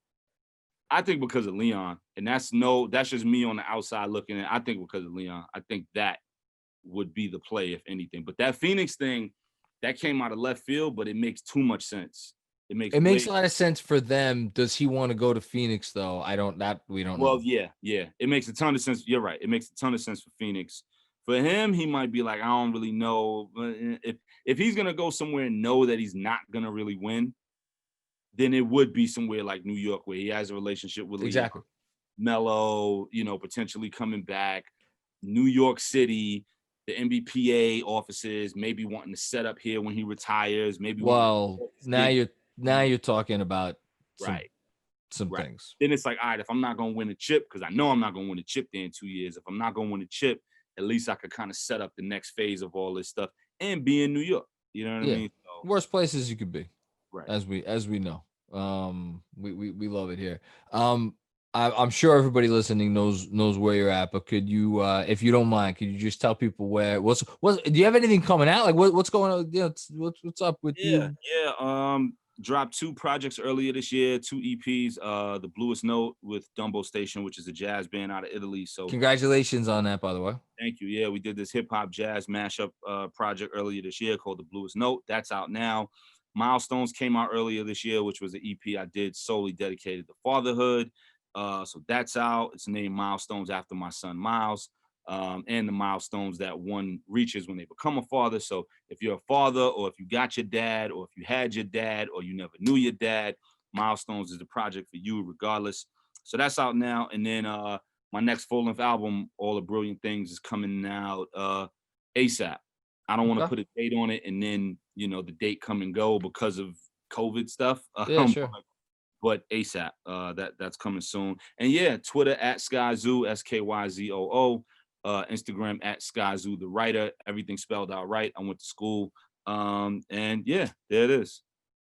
I think because of Leon, and that's just me on the outside looking in. I think because of Leon, I think that would be the play if anything. But that Phoenix thing, that came out of left field, but it makes too much sense. It makes a lot of sense for them. Does he want to go to Phoenix though? We don't know. Well, yeah. It makes a ton of sense. You're right. It makes a ton of sense for Phoenix. For him, he might be like, I don't really know. If he's gonna go somewhere and know that he's not gonna really win, then it would be somewhere like New York where he has a relationship with exactly Melo, you know, potentially coming back. New York City, the NBPA offices, maybe wanting to set up here when he retires. Maybe. Well, now you're talking about some things. Then it's like, all right, if I'm not gonna win a chip, because I know I'm not gonna win a chip there in 2 years. If I'm not gonna win a chip, at least I could kind of set up the next phase of all this stuff and be in New York. You know what I mean? So, worst places you could be. Right. As we know. We love it here. I'm sure everybody listening knows where you're at, but could you, if you don't mind, could you just tell people what's do you have anything coming out? Like what's going on? You know, what's up with you? Yeah. Dropped 2 projects earlier this year, 2 EPs. The Bluest Note with Dumbo Station, which is a jazz band out of Italy. So congratulations on that, by the way. Thank you. Yeah, we did this hip hop jazz mashup project earlier this year called The Bluest Note. That's out now. Milestones came out earlier this year, which was an EP I did solely dedicated to fatherhood. So that's out. It's named Milestones after my son Miles, and the milestones that one reaches when they become a father. So if you're a father, or if you got your dad, or if you had your dad, or you never knew your dad, Milestones is the project for you regardless. So that's out now. And then my next full-length album, All the Brilliant Things, is coming out ASAP. I don't want to put a date on it and then, you know, the date come and go because of COVID stuff. Yeah, sure. But ASAP, that's coming soon. And yeah, Twitter at Skyzoo, SKYZOO. Instagram at Skyzoo the writer. Everything spelled out right. I went to school. And yeah, there it is.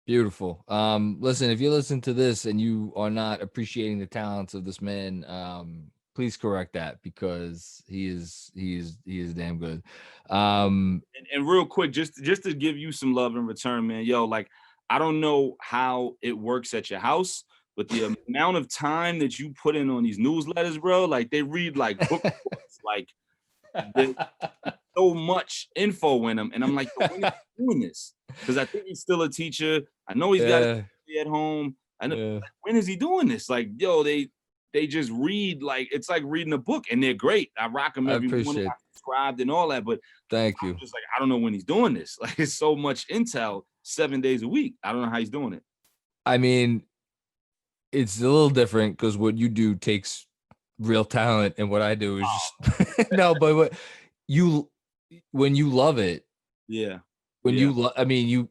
Beautiful. Listen, if you listen to this and you are not appreciating the talents of this man, please correct that, because he is damn good. And real quick, just to give you some love in return, man. Yo, like, I don't know how it works at your house, but the amount of time that you put in on these newsletters, bro, like they read like book reports, like there's so much info in them. And I'm like, when is he doing this? Because I think he's still a teacher. I know he's got to be at home. I know, like, when is he doing this? Like, yo, they just read, like, it's like reading a book, and they're great. I rock them every morning. I subscribed and all that, but thank you. I'm just like, I don't know when he's doing this. Like, it's so much intel 7 days a week. I don't know how he's doing it. I mean, it's a little different because what you do takes real talent, and what I do is just no. But when you love it, I mean,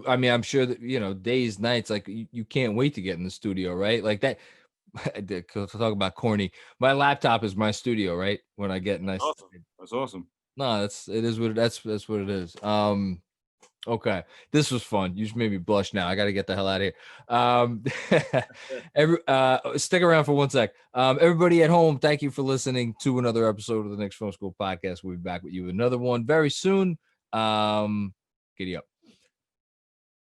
I mean, I'm sure that, you know, days, nights, like you can't wait to get in the studio, right? Like that. To talk about corny, my laptop is my studio, right? When I get nice. That's awesome. No, that's what it is. Okay, this was fun. You just made me blush now. I got to get the hell out of here. Stick around for 1 sec. Everybody at home, thank you for listening to another episode of the Knicks Film School Podcast. We'll be back with you with another one very soon. Giddy up.